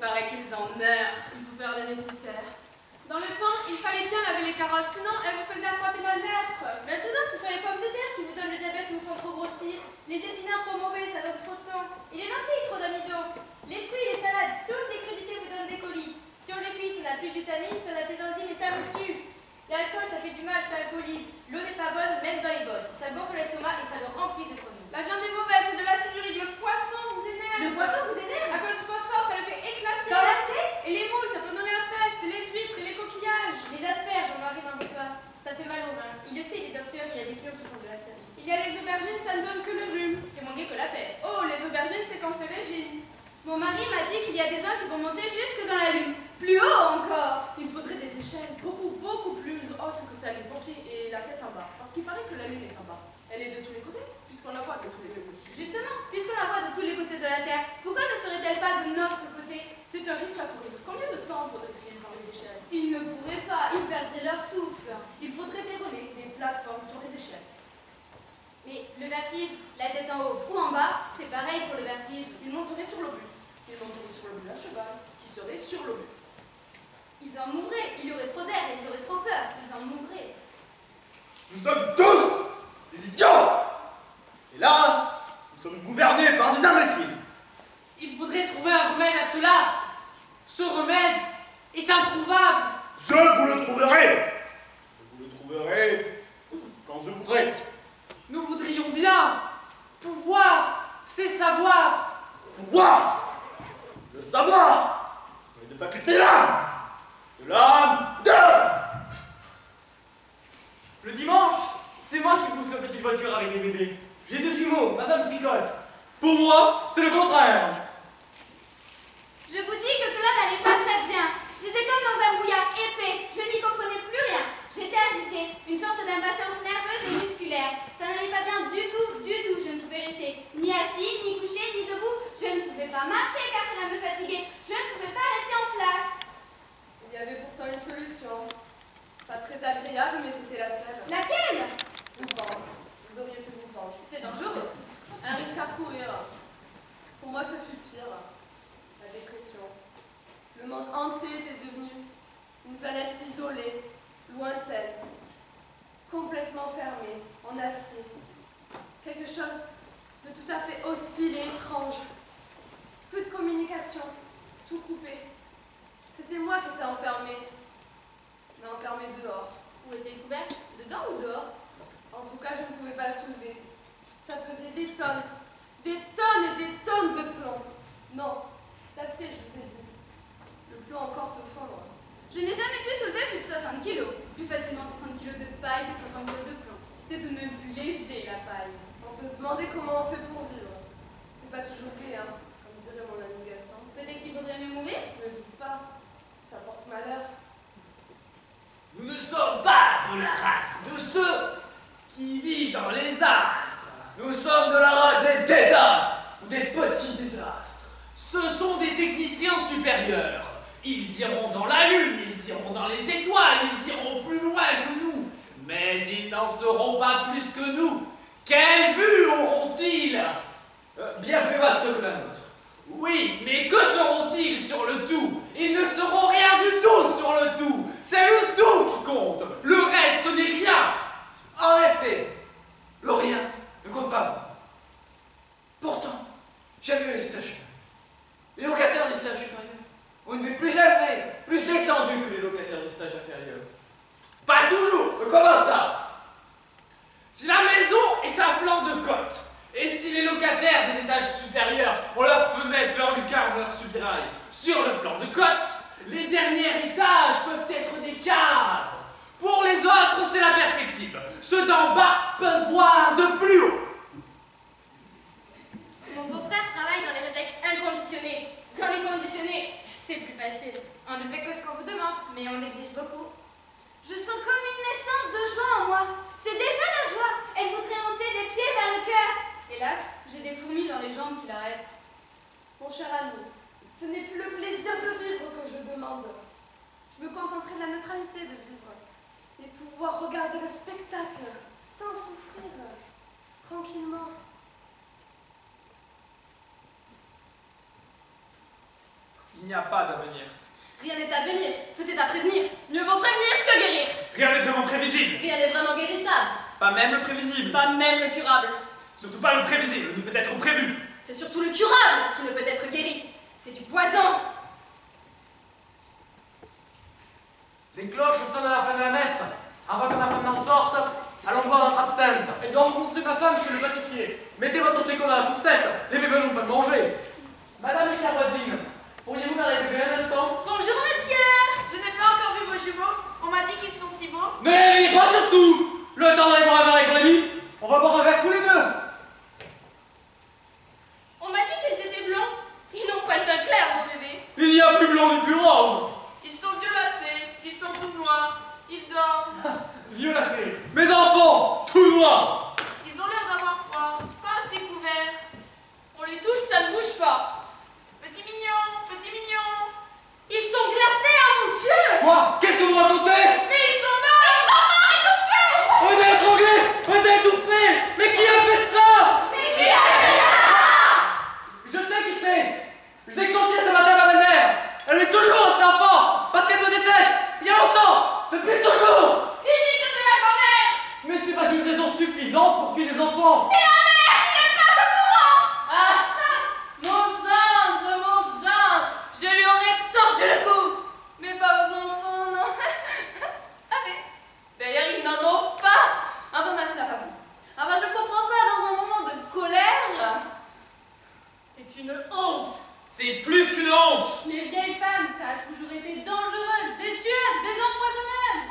paraît qu'ils en meurent. Il faut faire le nécessaire. Dans le temps, il fallait bien laver les carottes, sinon elles vous faisaient attraper la lèpre. Maintenant, ce sont les pommes de terre qui vous donnent le diabète ou vous font trop grossir. Les épinards sont mauvais, ça donne trop de sang. Et les lentilles, trop d'amidon. Les fruits, les salades, toutes les crudités vous donnent des colites. Si on les cuit, ça n'a plus de vitamines, ça n'a plus d'enzymes et ça vous tue. L'alcool, ça fait du mal, ça alcoolise. L'eau n'est pas bonne, même dans les bosses. Ça gonfle l'estomac et ça le remplit de grenouilles. La viande est mauvaise, c'est de l'acide urique. Le poisson vous énerve. Le poisson vous énerve? À cause du phosphore, ça le fait éclater. Dans la tête? Et les moules, ça peut donner la peste. Et les huîtres et les coquillages. Les asperges, mon mari n'en veut pas. Ça fait mal aux mains. Il le sait, il est docteur, il a des clients qui font de l'asperge. Il y a les aubergines, ça ne donne que le rhume. C'est moins gai que la peste. Oh, les aubergines, c'est cancérigène. Mon mari m'a dit qu'il y a des gens qui vont monter jusque dans la lune. Plus haut encore. Il faudrait des échelles beaucoup plus hautes que celles des pompiers et la tête en bas. Parce qu'il paraît que la lune est en bas. Elle est de tous les côtés, puisqu'on la voit de tous les côtés. Justement, puisqu'on la voit de tous les côtés de la Terre, pourquoi ne serait-elle pas de notre côté? C'est un risque à courir. Combien de temps faudrait-il par les échelles? Ils ne pourraient pas, ils perdraient leur souffle. Il faudrait des relais, des plateformes sur les échelles. Mais le vertige, la tête en haut ou en bas, c'est pareil pour le vertige. Ils monteraient sur l'obus. Ils monteraient sur l'obus à cheval, qui serait sur l'obus. Ils en mourraient, il y aurait trop d'air, ils auraient trop peur, ils en mourraient. Nous sommes tous des idiots. Hélas, nous sommes gouvernés par des imbéciles. Il faudrait trouver un remède à cela. Ce remède est introuvable. Je vous le trouverai. Je vous le trouverai quand je voudrai. Nous voudrions bien pouvoir, c'est savoir. Pouvoir, le savoir, et de faculté de l'âme, de l'homme. Le dimanche, c'est moi qui pousse la petite voiture avec les bébés. J'ai 2 jumeaux, ma femme tricote. Pour moi, c'est le contraire. Je vous dis que cela n'allait pas très bien. J'étais comme dans un brouillard épais, je n'y comprenais plus rien. J'étais agitée, une sorte d'impatience nerveuse et musculaire. Ça n'allait pas bien du tout, je ne pouvais rester ni assis, ni couché, ni debout. Je ne pouvais pas marcher car cela me fatiguait. Je ne pouvais pas rester en place. Il y avait pourtant une solution. Pas très agréable, mais c'était la seule. Laquelle? Vous pendre. Vous auriez pu vous pendre. C'est dangereux. Un risque à courir. Pour moi, ce fut pire. La dépression. Le monde entier était devenu une planète isolée, lointaine, complètement fermée, en acier. Quelque chose de tout à fait hostile et étrange. Peu de communication, tout coupé. C'était moi qui étais enfermée, mais enfermée dehors. Où était-elle couverte? Dedans ou dehors? En tout cas, je ne pouvais pas la soulever. Ça pesait des tonnes et des tonnes de plomb. Non, l'acier, je vous ai dit. Le plomb encore peut fondre. Je n'ai jamais pu soulever plus de 60 kilos. Plus facilement 60 kilos de paille que 60 kilos de plomb. C'est tout de même plus léger, la paille. On peut se demander comment on fait pour vivre. C'est pas toujours gai, hein, comme dirait mon ami Gaston. Peut-être qu'il vaudrait mieux mourir? Ne le dites pas, ça porte malheur. Nous ne sommes pas de la race de ceux qui vivent dans les astres. Nous sommes de la race des désastres, ou des petits désastres. Ce sont des techniciens supérieurs. Ils iront dans la lune, ils iront dans les étoiles, ils iront plus loin que nous. Mais ils n'en seront pas plus que nous. Quelle vue auront-ils? Bien plus vaste que la nôtre. Oui, mais que seront-ils sur le tout? Ils ne seront rien du tout sur le tout. C'est le tout qui compte. Le reste n'est rien. En effet, le rien ne compte pas. Pourtant, j'ai vu les stages. Les locataires des stages supérieurs ont une vue plus élevée, plus étendue que les locataires des stages inférieurs. Pas toujours. Comment ça? Si la maison est un flanc de côte, et si les locataires des étages supérieurs ont leurs fenêtres, leurs lucarnes, leurs soupirails sur le flanc de côte, les derniers étages peuvent être des caves. Pour les autres, c'est la perspective. Ceux d'en bas peuvent voir de plus haut. Mon beau-frère travaille dans les réflexes inconditionnés. Dans les conditionnés, c'est plus facile. On ne fait que ce qu'on vous demande, mais on exige beaucoup. Je sens comme une naissance de joie en moi. C'est déjà la joie. Elle voudrait monter des pieds vers le cœur. Hélas, j'ai des fourmis dans les jambes qui l'arrêtent. Mon cher ami, ce n'est plus le plaisir de vivre que je demande. Je me contenterai de la neutralité de vivre et pouvoir regarder le spectacle sans souffrir, tranquillement. Il n'y a pas d'avenir. Rien n'est à venir, tout est à prévenir. Mieux vaut prévenir que guérir. Rien n'est vraiment prévisible. Rien n'est vraiment guérissable. Pas même le prévisible. Pas même le curable. Surtout pas le prévisible, ne peut être prévu. C'est surtout le curable qui ne peut être guéri. C'est du poison. Les cloches sonnent à la fin de la messe. Avant que ma femme n'en sorte, allons boire notre absinthe. Elle doit rencontrer ma femme chez le pâtissier. Mettez votre tricot dans la poussette. Les bébés n'ont pas de manger. Madame et chère voisine, pourriez-vous faire les bébés un instant? Bonjour, monsieur. Je n'ai pas encore vu vos jumeaux. On m'a dit qu'ils sont si beaux. Mais pas surtout. Le temps d'aller boire un verre avec mon ami. On va boire un verre tous les deux. On m'a dit qu'ils étaient blancs. Ils n'ont pas le teint clair, vos bébés. Il n'y a plus blanc ni plus rose. Ils sont violacés. Ils sont tout noirs. Ils dorment. Violacés. Mes enfants, tout noir. Ils ont l'air d'avoir froid. Pas assez couverts. On les touche, ça ne bouge pas. Petit mignon, petit mignon. Ils sont glacés, oh mon Dieu. Quoi? Qu'est-ce que vous racontez? Mais ils sont morts. Ils sont morts, étouffés. On les a étranglés. On les a étouffés. Mais qui a fait ça? Mais qui a fait ça? Je sais qui c'est. Je sais confié ce matin à ma belle-mère. Elle est toujours à ses enfants parce qu'elle me déteste. Il y a longtemps. Depuis toujours. Il dit que c'est la grand-mère. Mais ce n'est pas une raison suffisante pour tuer des enfants. Et la mère, il n'est pas au courant. Ah, mon gendre, je lui aurais tordu le cou. Mais pas aux enfants, non. Ah mais, d'ailleurs, ils n'en ont pas. Enfin, ma fille n'a pas voulu. Enfin, je comprends ça dans un moment de colère. C'est une honte. C'est plus qu'une honte. Les vieilles femmes, ça a toujours été dangereuse, des tueuses, des empoisonneuses.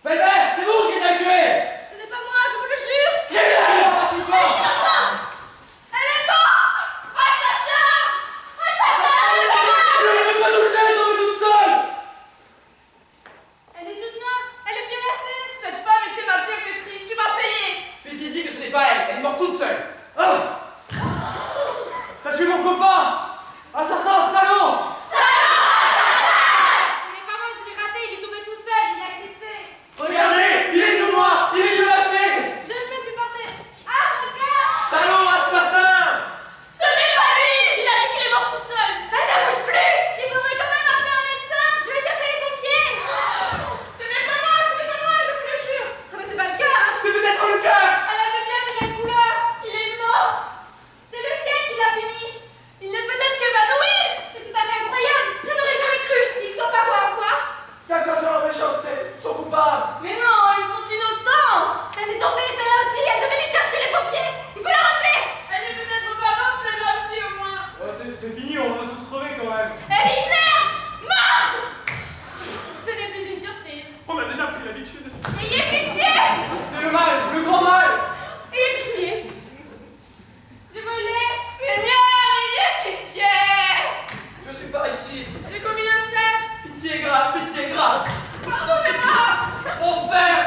Belle-mère, c'est vous qui les avez tués. Ce n'est pas moi, je vous le jure. Criez-le, pas si fort. Elle est morte. Assassin. Ne l'avez pas touché, elle est tombée toute seule. Elle est toute noire, elle est violacée. Cette femme était ma bienfaitrice, tu vas payer. Puisqu'il dit que ce n'est pas elle, elle est morte toute seule. Ah. T'as tué mon copain. Assassin, salaud. Ce n'est pas moi, je l'ai raté, il est tombé tout seul, il a glissé. Regardez, il est tout noir, il est glacé. Je ne peux supporter. Ah, mon cœur. Salaud, assassin. Ce n'est pas lui. Il a dit qu'il est mort tout seul. Elle ne bouge plus. Il faudrait quand même appeler un médecin. Je vais chercher les pompiers. Ce n'est pas moi, je vous le jure. Ah mais c'est pas le cas. C'est peut-être le cœur. Elle a de bien vilaine couleur. Il est mort. C'est le ciel qui l'a puni. Il est peut-être qu'évanoui. C'est tout à fait incroyable. Je n'aurais jamais cru. Ils sont pas voir quoi. C'est à cause de leur méchanceté, ils sont coupables. Mais non, ils sont innocents. Elle est tombée, celle-là aussi. Elle devait les chercher, les pompiers. Il faut la relever. Elle est peut-être pas morte, celle-là aussi au moins. C'est fini, on va tous crever quand même. Elle est inerte. Morte. Ce n'est plus une surprise. On a déjà pris l'habitude. Ayez pitié. C'est le mal, le grand mal. Ayez pitié. Je me l'ai. Seigneur, ayez pitié. Je suis pas ici. J'ai commis l'inceste. Pitié, grâce, pitié, grâce. Pardonnez-moi. Enfer.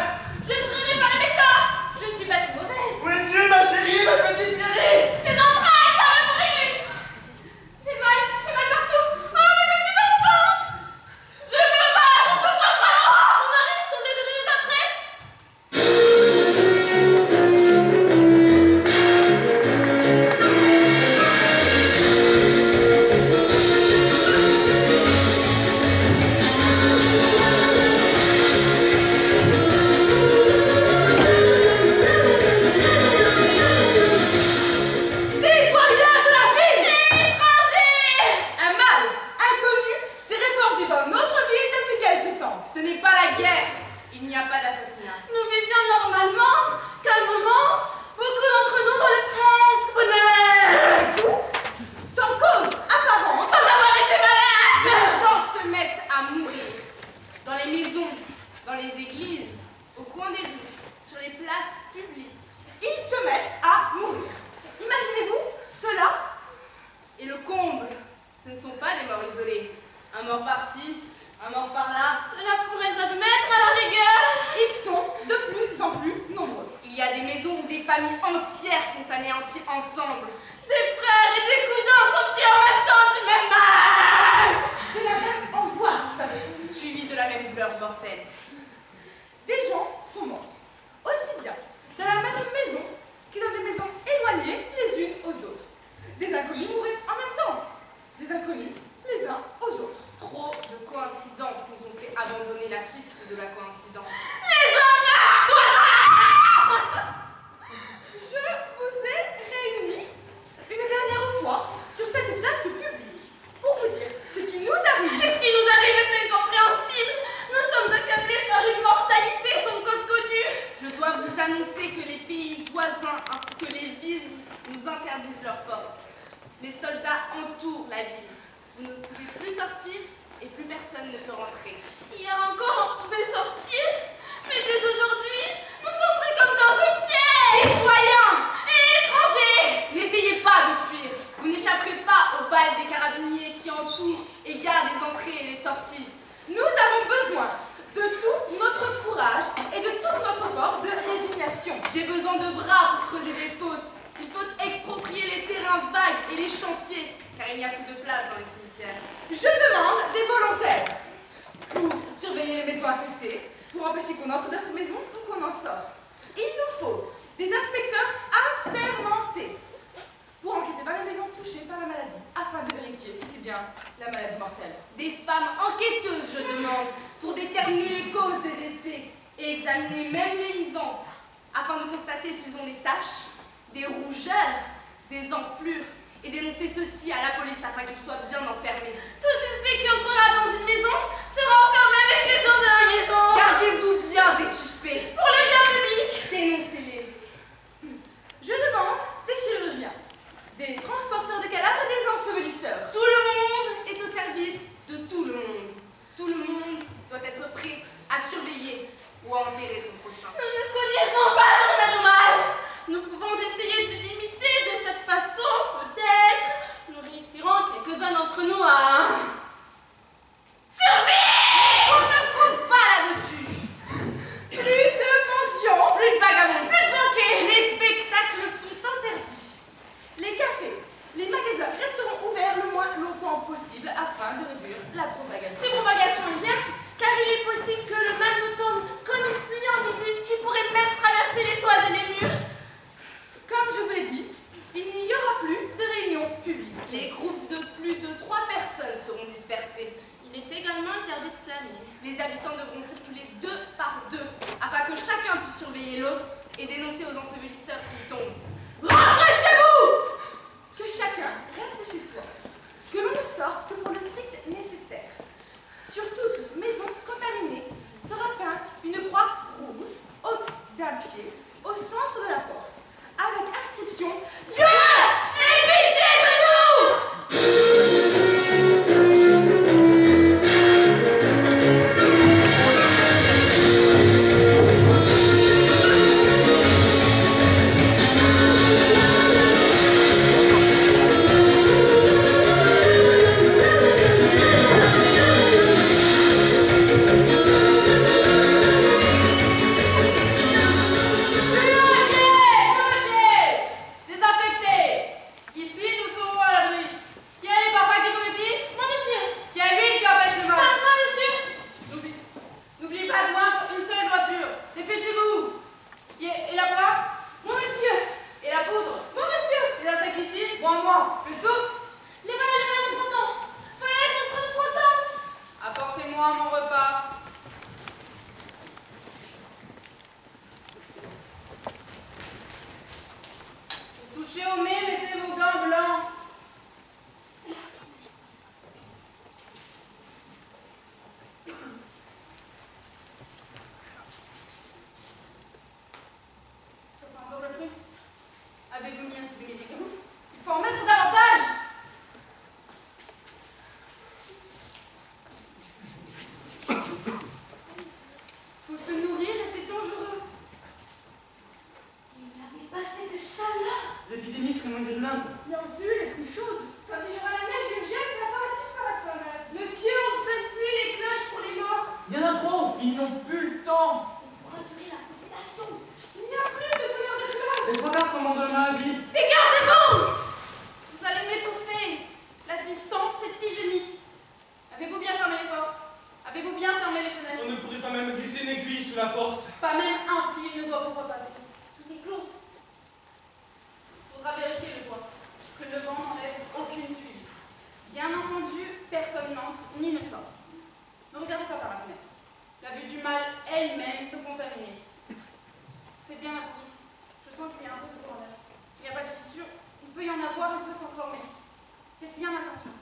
Je voudrais réparer mes torts. Je ne suis pas si mauvaise. Où es-tu, ma chérie, ma petite chérie? Les entrailles, ça me brûle. J'ai mal partout. Oh, mes petits enfants. Je veux pas, je souffre trop. Mon mari, ton déjeuner n'est pas prêt. Citoyens de la ville. Étrangers. Un mal inconnu s'est répandu dans notre ville depuis quelque temps. Ce n'est pas la guerre. Il n'y a pas d'assassinat. Nous vivions normalement, calmement, beaucoup d'entre nous dans le presque bonheur. Tout d'un coup, sans cause apparente, sans avoir été malade, les gens se mettent à mourir. Dans les maisons, dans les églises, au coin des rues, sur les places publiques. Ils se mettent à mourir. Imaginez-vous cela. Et le comble, ce ne sont pas des morts isolés. Un mort par-ci, un mort par-là. Cela pourrait s'admettre à la rigueur. Ils sont de plus en plus nombreux. Il y a des maisons où des familles entières sont anéanties ensemble. Des frères et des cousins sont pris en même temps du même mal. De la même angoisse. Suivi de la même douleur mortelle. Des gens sont morts. Aussi bien dans la même maison que dans des maisons éloignées les unes aux autres. Des inconnus mouraient en même temps. Des inconnus coïncidences nous ont fait abandonner la piste de la coïncidence. Les gens meurent, toi! Je vous ai réunis une dernière fois sur cette place publique pour vous dire ce qui nous arrive. Et ce qui nous arrive est incompréhensible. Nous sommes accablés par une mortalité sans cause connue. Je dois vous annoncer que les pays voisins ainsi que les villes nous interdisent leurs portes. Les soldats entourent la ville. Vous ne pouvez plus sortir et plus personne ne peut rentrer. Hier encore, on pouvait sortir, mais dès aujourd'hui, nous sommes pris comme dans un piège. Citoyens et étrangers, n'essayez pas de fuir. Vous n'échapperez pas aux balles des carabiniers qui entourent et gardent les entrées et les sorties. nous avons besoin de tout notre courage et de toute notre force de résignation. J'ai besoin de bras pour creuser des fosses. Il faut exproprier les terrains vagues et les chantiers, car il n'y a plus de place dans les cimetières. Je demande des volontaires pour surveiller les maisons affectées, pour empêcher qu'on entre dans ces maisons ou qu'on en sorte. Il nous faut des inspecteurs assermentés pour enquêter dans les maisons touchées par la maladie, afin de vérifier si c'est bien la maladie mortelle. Des femmes enquêteuses, je demande, pour déterminer les causes des décès et examiner même les vivants, afin de constater s'ils ont des taches, des rougeurs, des enflures, et dénoncer ceci à la police afin qu'ils soient bien enfermés. Tout suspect qui entrera dans une maison sera enfermé avec les gens de la maison. Gardez-vous bien des suspects. Pour le bien public, dénoncez-les. Je demande des chirurgiens, des transporteurs de cadavres et des ensevelisseurs. Tout le monde est au service de tout le monde. Tout le monde doit être prêt à surveiller ou à enterrer son prochain. Nous ne connaissons pas notre mal. Nous pouvons essayer de limiter de cette façon, peut-être. Nous réussirons quelques-uns d'entre nous à survivre. On ne coupe pas là-dessus. Plus de mendiants, Plus de vagabonds. plus de banquets. Les spectacles sont interdits. Les cafés, les magasins resteront ouverts le moins longtemps possible afin de réduire la propagation. Ces propagations est bien, car il est possible que le mal nous tombe comme une pluie invisible qui pourrait même traverser les toits et les murs. Comme je vous l'ai dit, il n'y aura plus de réunions publiques. Les groupes de plus de 3 personnes seront dispersés. Il est également interdit de flâner. Les habitants devront circuler 2 par 2 afin que chacun puisse surveiller l'autre et dénoncer aux ensevelisseurs s'ils tombent. Rentrez chez vous! Que chacun reste chez soi. Que l'on ne sorte que pour le strict nécessaire. Sur toute maison contaminée sera peinte une croix rouge, haute d'un pied, au centre de la porte, avec inscription « Dieu ait pitié de nous !» Bien entendu, personne n'entre ni ne sort. Ne regardez pas par la fenêtre. La vue du mal elle-même peut contaminer. Faites bien attention. Je sens qu'il y a un peu de courant d'air. Il n'y a pas de fissure. Il peut y en avoir, il peut s'en former. Faites bien attention.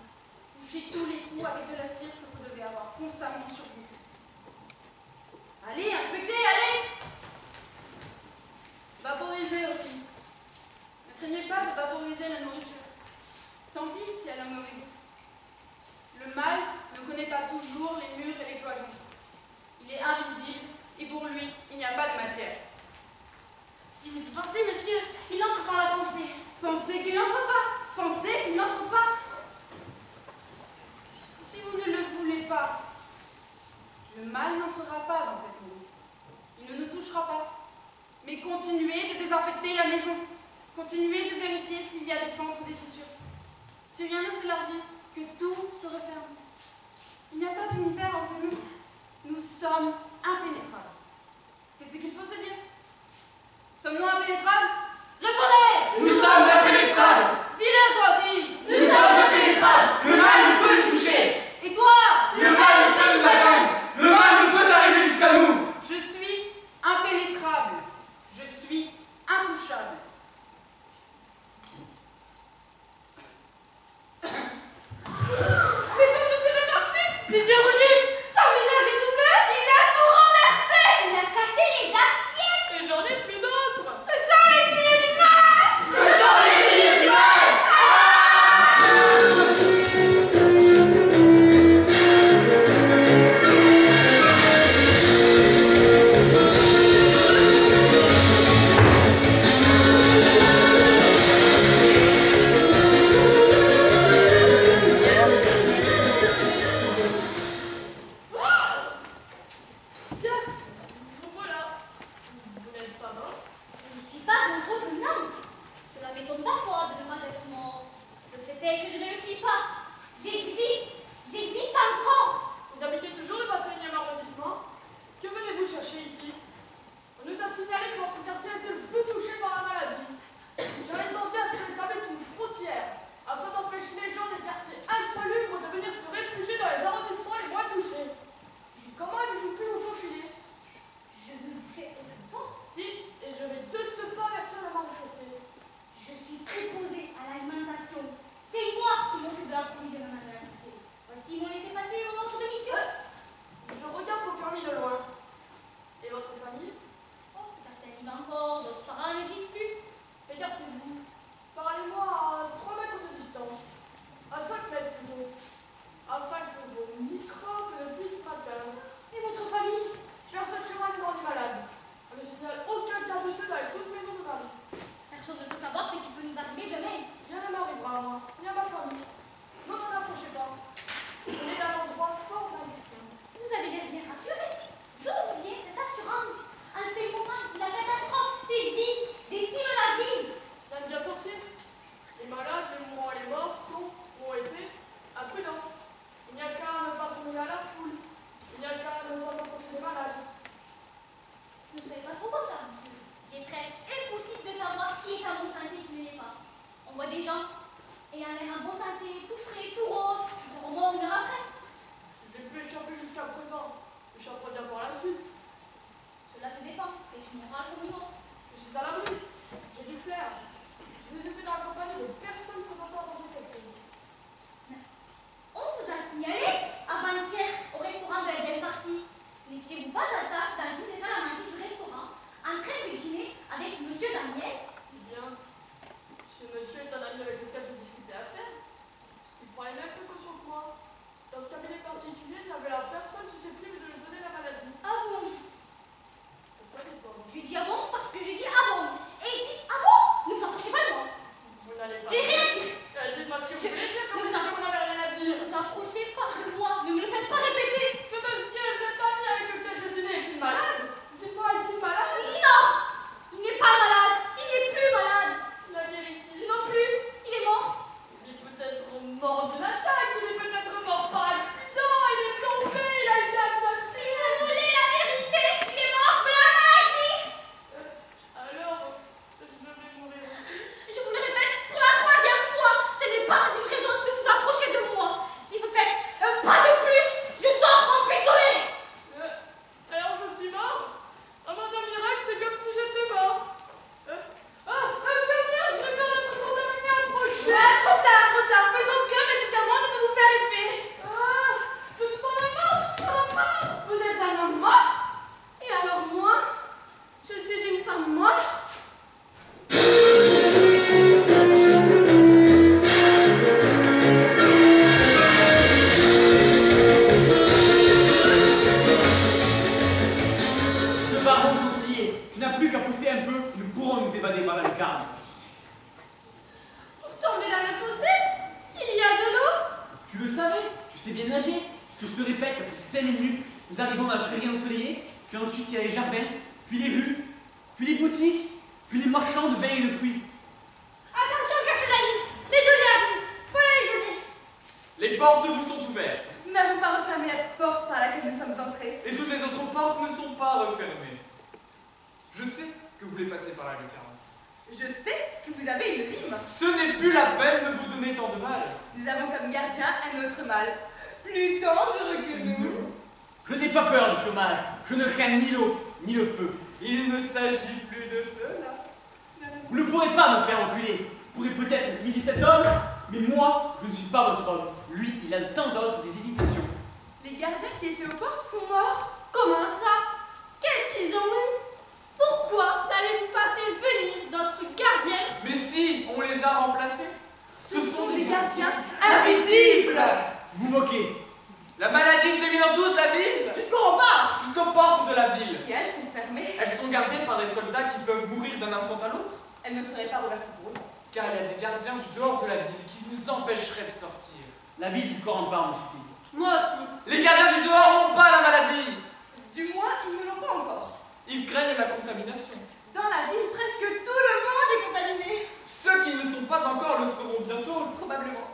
Bouchez tous les trous avec de la cire que vous devez avoir constamment sur vous. Allez, inspectez, allez! Vaporisez aussi. Ne craignez pas de vaporiser la nourriture. Tant pis si elle a un mauvais goût. Le mal ne connaît pas toujours les murs et les cloisons. Il est invisible et pour lui, il n'y a pas de matière. Si vous y pensez, monsieur, il entre par la pensée. Pensez qu'il n'entre pas. Pensez qu'il n'entre pas. Si vous ne le voulez pas, le mal n'entrera pas dans cette maison. Il ne nous touchera pas. Mais continuez de désinfecter la maison. Continuez de vérifier s'il y a des fentes ou des fissures. Si rien ne s'élargit, que tout se referme. Il n'y a pas d'univers entre nous. Nous sommes impénétrables. C'est ce qu'il faut se dire. Sommes-nous impénétrables? Répondez! Nous sommes impénétrables! Dis-le toi aussi! Nous sommes impénétrables! Le mal ne peut nous toucher! Et toi? Le mal ne peut nous atteindre! Le mal ne peut arriver jusqu'à nous! Je suis impénétrable. Je suis intouchable. Mais comme de ces métarsis! Ses yeux rougissent, son visage est tout bleu, il a tout renversé! Il a cassé les assiettes! Et j'en ai plus d'autres. Ce sont les signes du mal! Ce sont les signes du mal! savais, tu sais bien nager. Puisque je te répète qu'après 5 minutes, nous arrivons à la prairie ensoleillée, puis ensuite il y a les jardins, puis les rues, puis les boutiques, puis les marchands de vin et de fruits. Attention, cachez la ligne. Les jolies avenues. Voilà les jolies. Les portes vous sont ouvertes. Nous n'avons pas refermé la porte par laquelle nous sommes entrés. Et toutes les autres portes ne sont pas refermées. Je sais que vous voulez passer par la lucarne. Je sais que vous avez une lime. Ce n'est plus la peine de vous donner tant de mal. Nous avons comme gardien un autre mâle, plus dangereux que nous. Je n'ai pas peur du chômage. Je ne crains ni l'eau, ni le feu. Il ne s'agit plus de cela. Vous ne pourrez pas me faire enculer. Vous pourrez peut-être intimider cet homme, mais moi, je ne suis pas votre homme. Lui, il a de temps à autre des hésitations. Les gardiens qui étaient aux portes sont morts. Comment ça? Qu'est-ce qu'ils ont eu? Pourquoi n'avez-vous pas fait venir d'autres gardiens? Mais si, on les a remplacés. Ce sont des gardiens invisibles. Vous moquez. La maladie s'est mise dans toute la ville. Jusqu'au rempart. Jusqu'aux portes de la ville. Qui, elles, sont fermées. Elles sont gardées par des soldats qui peuvent mourir d'un instant à l'autre. Elles ne seraient pas ouvertes pour eux. Car il y a des gardiens du dehors de la ville qui vous empêcheraient de sortir. La vie jusqu'au rempart me suffit. Moi aussi. Les gardiens du dehors n'ont pas la maladie. Du moins, ils ne l'ont pas encore. Ils craignent la contamination. Dans la ville, presque tout le monde est contaminé. Ceux qui ne sont pas encore le seront bientôt. Probablement.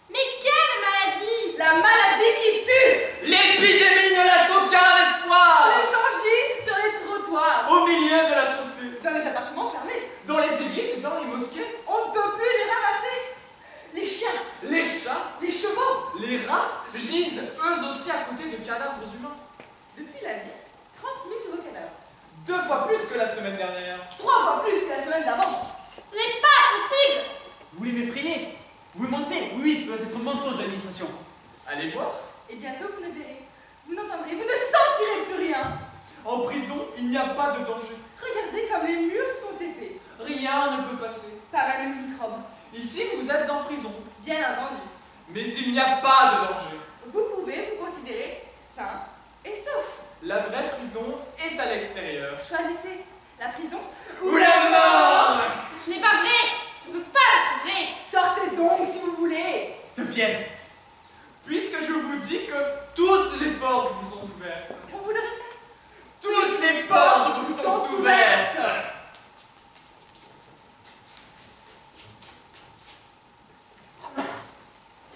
Mais quelle maladie? La maladie qui tue. L'épidémie ne laisse aucun espoir. Les gens gisent sur les trottoirs. Au milieu de la chaussée. Dans les appartements fermés. Dans les églises et dans les mosquées. On ne peut plus les ramasser. Les chiens. Les chats. Les chevaux. Les rats gisent eux aussi à côté de cadavres humains. Depuis lundi, 30 000 nouveaux cadavres. 2 fois plus que la semaine dernière. 3 fois plus que la semaine d'avant. Ce n'est pas possible. Vous voulez m'effrayer? Vous me mentez? Oui, ce doit être un mensonge de l'administration. Allez voir. Et bientôt vous le verrez. Vous n'entendrez, vous ne sentirez plus rien. En prison, il n'y a pas de danger. Regardez comme les murs sont épais. Rien ne peut passer. Pas même le microbe. Ici, vous êtes en prison. Bien entendu. Mais il n'y a pas de danger. Vous pouvez vous considérer sain et sauf. La vraie prison est à l'extérieur. Choisissez la prison Ou la mort. Ce n'est pas vrai. Je ne peux pas la trouver. Sortez donc si vous voulez. C'est un piège. Puisque je vous dis que toutes les portes vous sont ouvertes. On vous le répète. Toutes les portes vous sont ouvertes.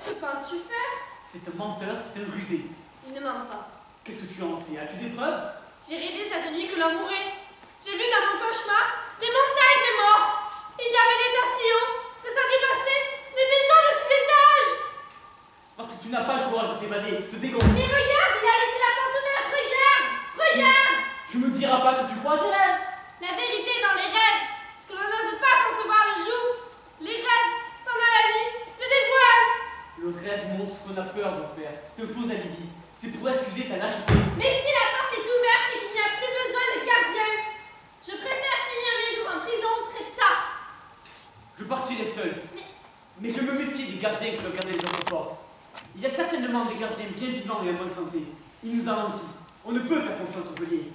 Que penses-tu faire? C'est un menteur, c'est un rusé. Il ne ment pas. Qu'est-ce que tu en sais? As-tu des preuves? J'ai rêvé cette nuit que l'on mourait. J'ai vu dans mon cauchemar des montagnes de morts. Il y avait des tas si hauts que ça dépassait les maisons de 6 étages. C'est parce que tu n'as pas le courage de t'évader. Je te dégonfle. Et regarde, il a laissé la porte ouverte. Regarde. Regarde. Tu me diras pas que tu crois à tes rêves. La vérité est dans les rêves. Ce que l'on n'ose pas concevoir le jour. Les rêves, pendant la nuit, le dévoilent. Le rêve montre ce qu'on a peur de faire. C'est un faux alibi. C'est pour excuser ta lâcheté. Mais si la porte est ouverte, c'est qu'il n'y a plus besoin de gardien. Je préfère finir mes jours en prison très tard. Je partirai seul. Mais je me méfie des gardiens qui doivent garder les autres portes. Il y a certainement des gardiens bien vivants et en bonne santé. Il nous a menti. On ne peut faire confiance aux geôliers.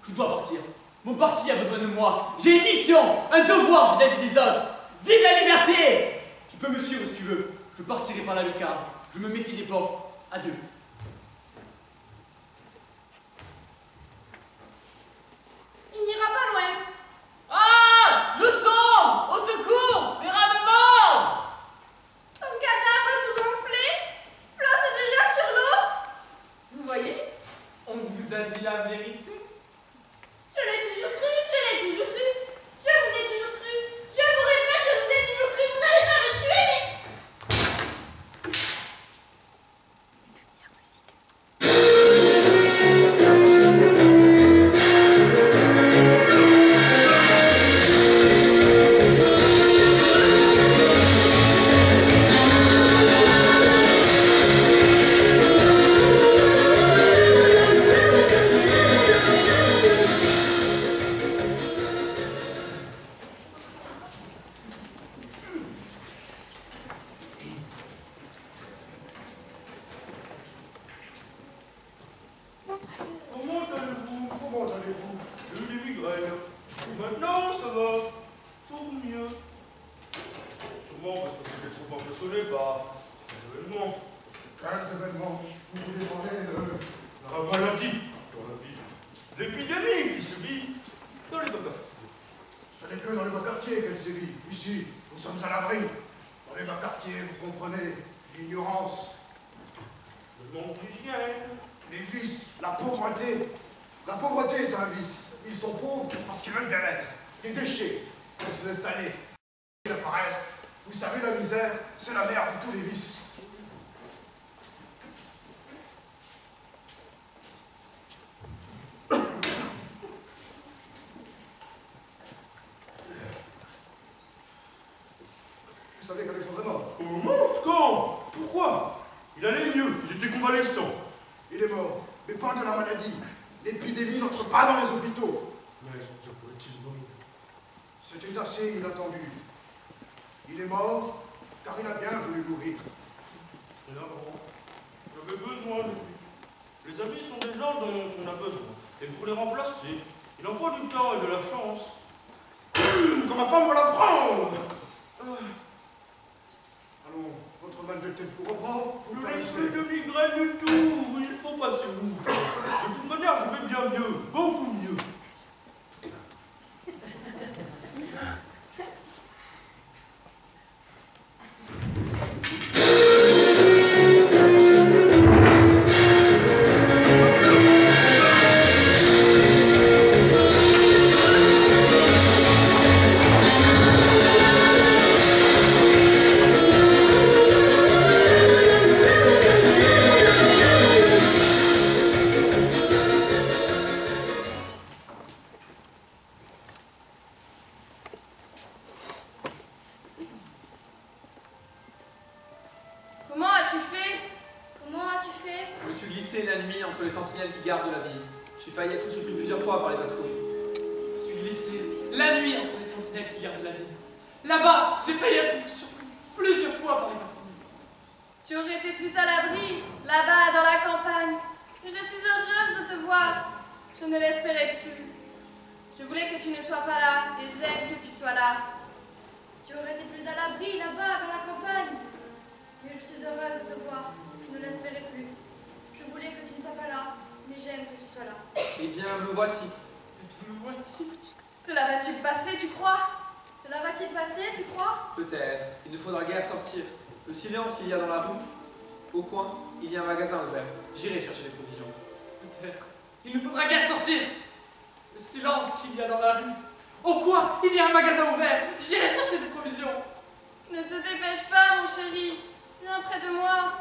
Je dois partir. Mon parti a besoin de moi. J'ai une mission, un devoir vis-à-vis des autres. Vive la liberté! Tu peux me suivre si tu veux. Je partirai par la lucarne. Je me méfie des portes. Adieu. Il n'ira pas loin. Ah! Je sens! Au secours! Les rats me mordent! Son cadavre tout gonflé flotte déjà sur l'eau. Vous voyez? On vous a dit la vérité. Je l'ai toujours cru, je l'ai toujours cru. Je vous ai toujours cru. Je vous répète que je vous ai toujours cru. Vous n'allez pas me tuer, mais... événement. Vous voulez parler de la maladie dans la ville. L'épidémie qui sévit dans les bas quartiers. Ce n'est que dans les bas quartiers qu'elle sévit. Ici, nous sommes à l'abri. Dans les bas quartiers, vous comprenez, l'ignorance, le manque d'hygiène, les vices, la pauvreté. La pauvreté est un vice. Ils sont pauvres parce qu'ils veulent bien être. Des déchets pour se installer. La paresse. Vous savez, la misère, c'est la mère de tous les vices. Vous savez qu'Alexandre est mort. Comment? Quand? Pourquoi? Il allait mieux, il était convalescent. Il est mort, mais pas de la maladie. L'épidémie n'entre pas dans les hôpitaux. Mais que pourrait-il mourir? C'était assez inattendu. Il est mort, car il a bien voulu mourir. Et avant, j'avais besoin de lui. Les amis sont des gens dont on a besoin. Et pour les remplacer, il en faut du temps et de la chance. Comme ma femme va la prendre! Allons, votre mal de tête vous reprend. Je n'ai plus de migraine du tout. Il faut passer outre. De toute manière, je vais bien mieux. Beaucoup mieux. J'ai failli être surpris plusieurs fois par les patrouilles. Je suis glissé la nuit entre les sentinelles qui gardent la ville. Là-bas, j'ai failli être surpris plusieurs fois par les patrouilles. Tu aurais été plus à l'abri, là-bas, dans la campagne. Et je suis heureuse de te voir. Je ne l'espérais plus. Je voulais que tu ne sois pas là, et j'aime que tu sois là. Tu aurais été plus à l'abri, là-bas, dans la campagne. Mais je suis heureuse de te voir. Je ne l'espérais plus. Je voulais que tu ne sois pas là, mais j'aime que tu sois là. Eh bien, me voici. Eh bien, me voici. Cela va-t-il passer, tu crois? Cela va-t-il passer, tu crois? Peut-être. Il ne faudra guère sortir. Le silence qu'il y a dans la rue, au coin, il y a un magasin ouvert. J'irai chercher des provisions. Peut-être. Il ne faudra guère sortir. Le silence qu'il y a dans la rue. Au coin, il y a un magasin ouvert. J'irai chercher des provisions. Ne te dépêche pas, mon chéri. Viens près de moi.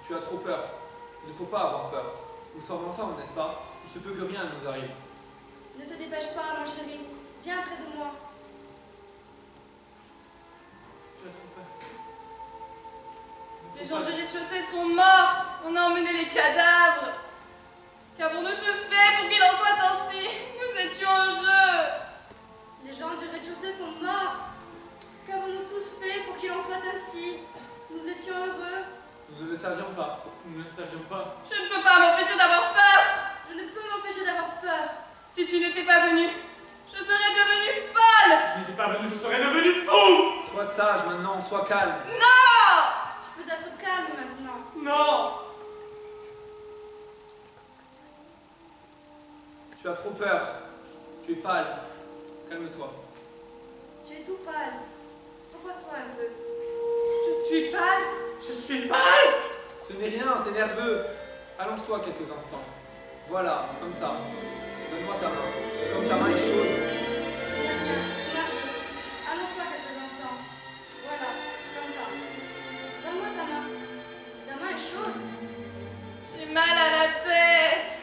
Tu as trop peur. Il ne faut pas avoir peur. Nous sommes ensemble, n'est-ce pas? Il se peut que rien ne nous arrive. Ne te dépêche pas, mon chéri. Viens près de moi. Tu as trop peur. Les gens du rez-de-chaussée sont morts. On a emmené les cadavres. Qu'avons-nous tous fait pour qu'il en soit ainsi? Nous étions heureux. Les gens du rez-de-chaussée sont morts. Qu'avons-nous tous fait pour qu'il en soit ainsi? Nous étions heureux. Nous ne le savions pas. Nous ne le savions pas. Je ne peux pas m'empêcher d'avoir peur. Je ne peux m'empêcher d'avoir peur. Si tu n'étais pas venu, je serais devenue folle. Si tu n'étais pas venu, je serais devenu fou. Sois sage maintenant, sois calme. Non! Tu peux être calme maintenant. Non! Tu as trop peur. Tu es pâle. Calme-toi. Tu es tout pâle. Repose-toi un peu. Je suis pâle. Je suis pâle. Ce n'est rien, c'est nerveux. Allonge-toi quelques instants. Voilà, comme ça. Donne-moi ta main. Comme ta main est chaude. Ce n'est rien, c'est nerveux. Allonge-toi quelques instants. Voilà, comme ça. Donne-moi ta main. Ta main est chaude. J'ai mal à la tête.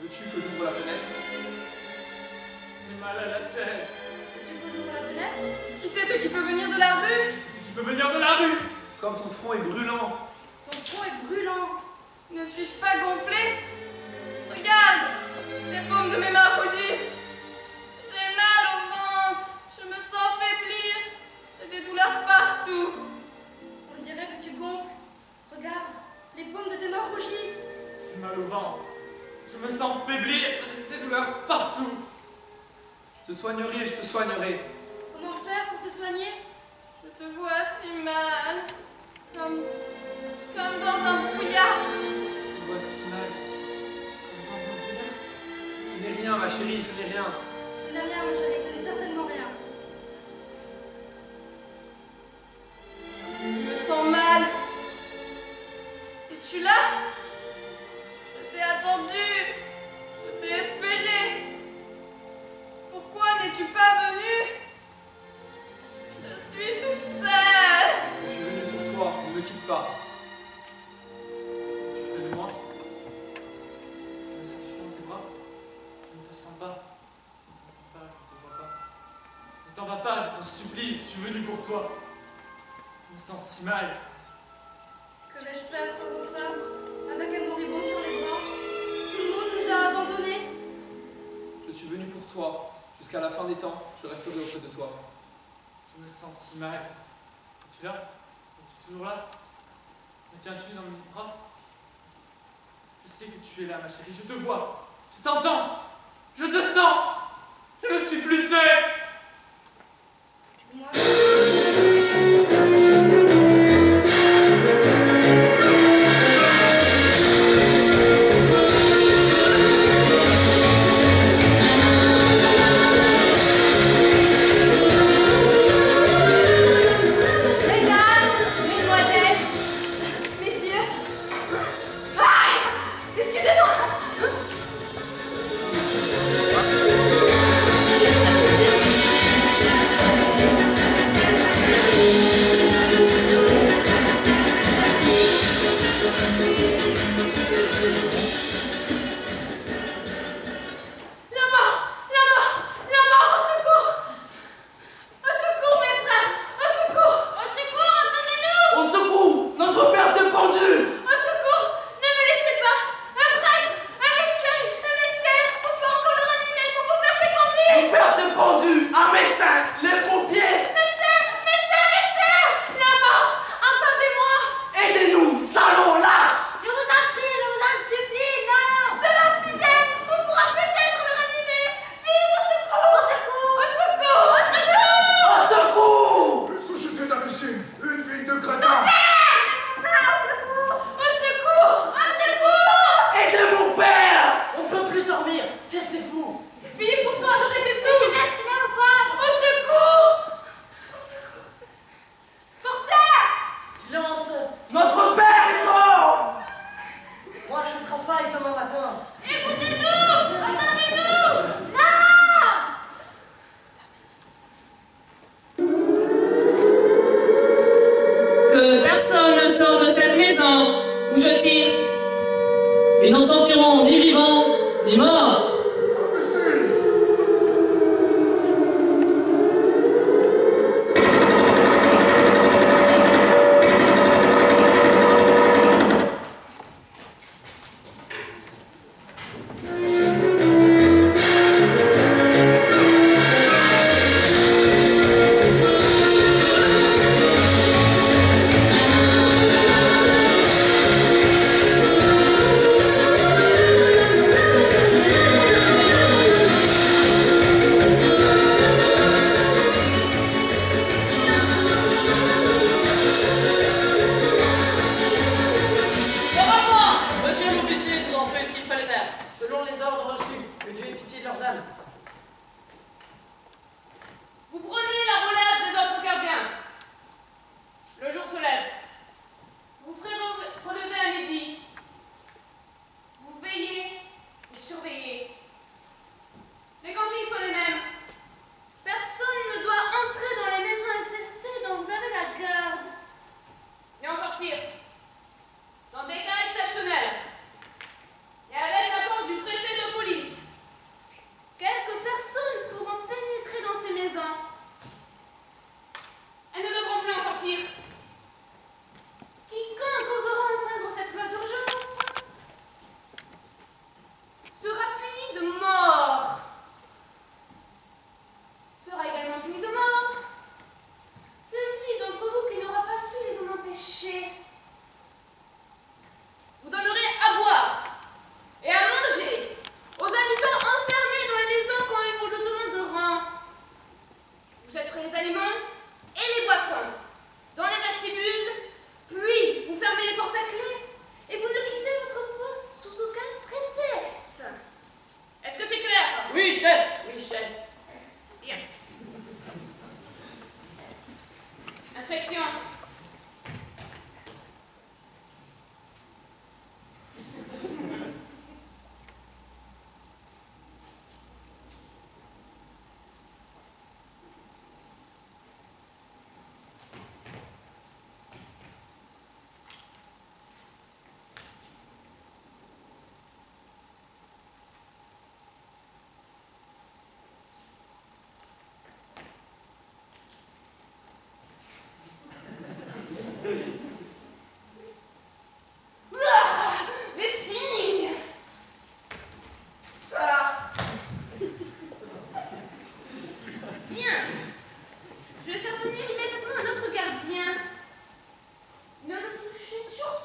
Veux-tu que j'ouvre la fenêtre? J'ai mal à la tête. Veux-tu que j'ouvre la fenêtre? Qui sait ce qui peut venir de la rue? Qui c'est ce qui peut venir de la rue? Comme ton front est brûlant. Ton front est brûlant. Ne suis-je pas gonflée? Regarde, les paumes de mes mains rougissent. J'ai mal au ventre. Je me sens faiblir. J'ai des douleurs partout. On dirait que tu gonfles. Regarde, les paumes de tes mains rougissent. J'ai mal au ventre. Je me sens faiblir. J'ai des douleurs partout. Je te soignerai, je te soignerai. Comment faire pour te soigner? Je te vois si mal. Comme Comme dans un brouillard. Je te vois si mal. Comme dans un brouillard. Ce n'est rien, ma chérie, ce n'est rien. Ce n'est rien, mon chéri, ce n'est certainement rien. Je me sens mal. Es-tu là? Je t'ai attendu. Je t'ai espéré. Pourquoi n'es-tu pas venu? Je suis toute seule. Je suis venu pour toi, ne me quitte pas. Tu es près de moi. Me sens-tu dans tes bras? Je ne te sens pas. Je ne t'entends pas, je ne te vois pas. Ne t'en va pas, je t'en supplie, je suis venu pour toi. Je me sens si mal. Que vais-je faire, pauvre femme, avec un moribond sur les bras? Tout le monde nous a abandonnés. Je suis venu pour toi. Jusqu'à la fin des temps, je resterai auprès de toi. Je me sens si mal. Es-tu là? Es-tu toujours là? Me tiens-tu dans mes bras? Je sais que tu es là, ma chérie. Je te vois. Je t'entends. Je te sens. Je ne suis plus seul. Moi, et n'en sortiront ni vivants ni morts.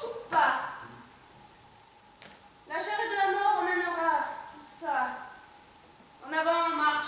surtout pas. La charrette de la mort emmènera tout ça. En avant, on marche.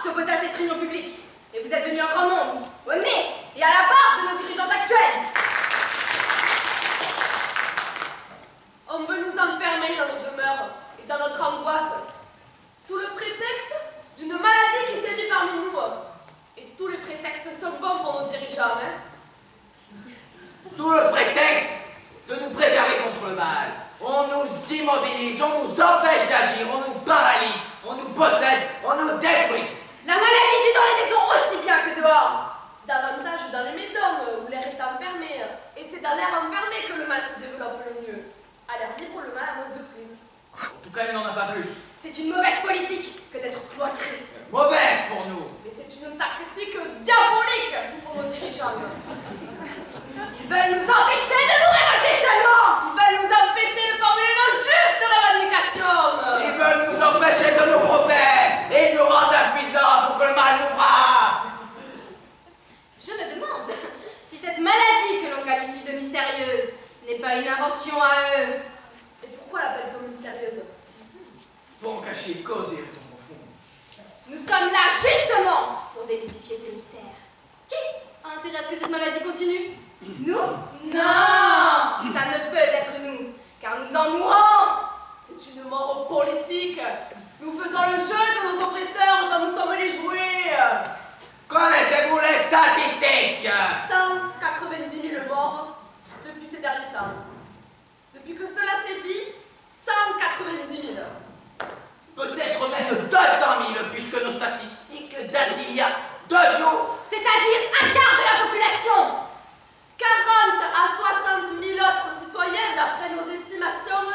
S'opposer à cette réunion publique. Et vous êtes venus en grand nombre, au nez et à la barbe de nos dirigeants actuels. On veut nous enfermer dans nos demeures et dans notre angoisse, sous le prétexte d'une maladie qui sévit parmi nous. Et tous les prétextes sont bons pour nos dirigeants, hein? Sous le prétexte de nous préserver contre le mal. On nous immobilise, on nous empêche d'agir, on nous paralyse, on nous possède, on nous détruit. La maladie tue dans les maisons aussi bien que dehors. Davantage dans les maisons où l'air est enfermé. Et c'est dans l'air enfermé que le mal se développe le mieux. À l'air libre, le mal amorce de prise. En tout cas, il n'en a pas plus. C'est une mauvaise politique que d'être cloîtré. Mauvaise pour nous. Mais c'est une tactique diabolique pour nos dirigeants. Ils veulent nous empêcher de nous révolter seulement. Ils veulent nous empêcher de formuler nos justes revendications. Ils veulent nous empêcher de nous propter et nous rendre impuissants pour que le mal nous frappe. Je me demande si cette maladie que l'on qualifie de mystérieuse n'est pas une invention à eux. Et pourquoi l'appelle-t-on mystérieuse? C'est pour en cacher les causes et les raisons profondes. Nous sommes là justement pour démystifier ce mystère. Qui a intérêt à ce que cette maladie continue? Nous? Non! Ça ne peut être nous, car nous en mourrons! C'est une mort politique. Nous faisons le jeu de nos oppresseurs dont nous sommes les jouets. Connaissez-vous les statistiques? 190 000 morts depuis ces derniers temps. Depuis que cela sévit, 190 000. Peut-être même 200 000, puisque nos statistiques datent d'il y a 2 jours. C'est-à-dire un quart de la population. 40 à 60 000 autres citoyens, d'après nos estimations,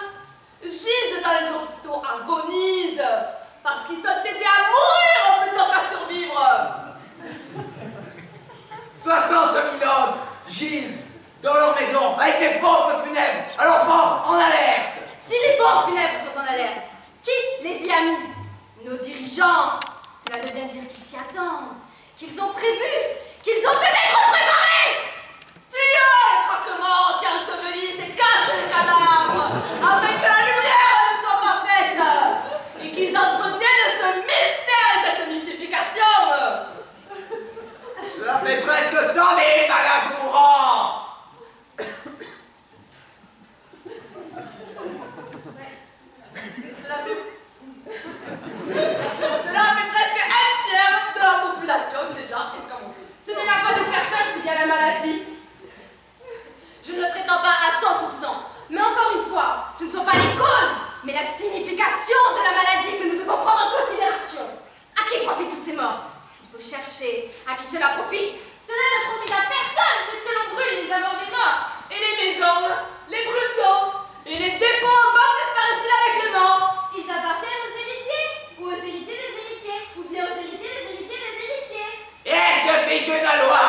gisent dans les hôpitaux, agonisent, parce qu'ils sont aidés à mourir plutôt qu'à survivre. 60 000 autres gisent dans leur maison avec les pompes funèbres, alors pompe en alerte. Si les pompes funèbres sont en alerte, qui les y a mises? Nos dirigeants. Cela veut bien dire qu'ils s'y attendent, qu'ils ont prévu, qu'ils ont peut-être préparé. Tuez les croque-morts qui ensevelissent et cachent les cadavres, afin que la lumière ne soit pas faite, et qu'ils entretiennent ce mystère et cette mystification. Cela fait presque 100 000 malades ou mourants. Cela fait presque un tiers de la population déjà escamotée. Ce n'est la faute de personne s'il y a la maladie. Je ne le prétends pas à 100%, mais encore une fois, ce ne sont pas les causes, mais la signification de la maladie que nous devons prendre en considération. À qui profitent tous ces morts? Il faut chercher à qui cela profite. Cela ne profite à personne puisque l'on brûle les abords des morts. Et les maisons, les brutaux, et les dépôts en bord disparaissent-ils avec les morts? Ils appartiennent aux héritiers, ou aux héritiers des héritiers, ou bien aux héritiers des héritiers des héritiers. Et il suffit d'une loi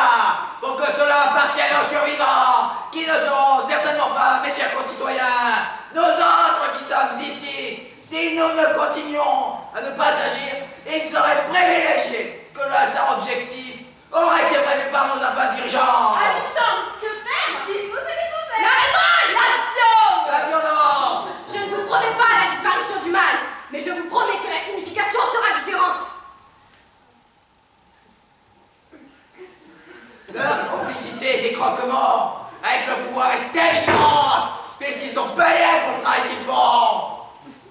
pour que cela appartienne aux survivants, qui ne sont certainement pas, mes chers concitoyens, nous autres qui sommes ici. Si nous ne continuons à ne pas agir, il serait privilégié que le hasard objectif aurait été prévu par nos enfants dirigeants. Assistant, que faire? Dites-nous ce qu'il faut faire. La révolte! L'action! La violence! Je ne vous promets pas la disparition du mal, mais je vous promets que la signification sera différente. Leur complicité des croque-morts avec le pouvoir est évidente, puisqu'ils sont payés pour le travail qu'ils font.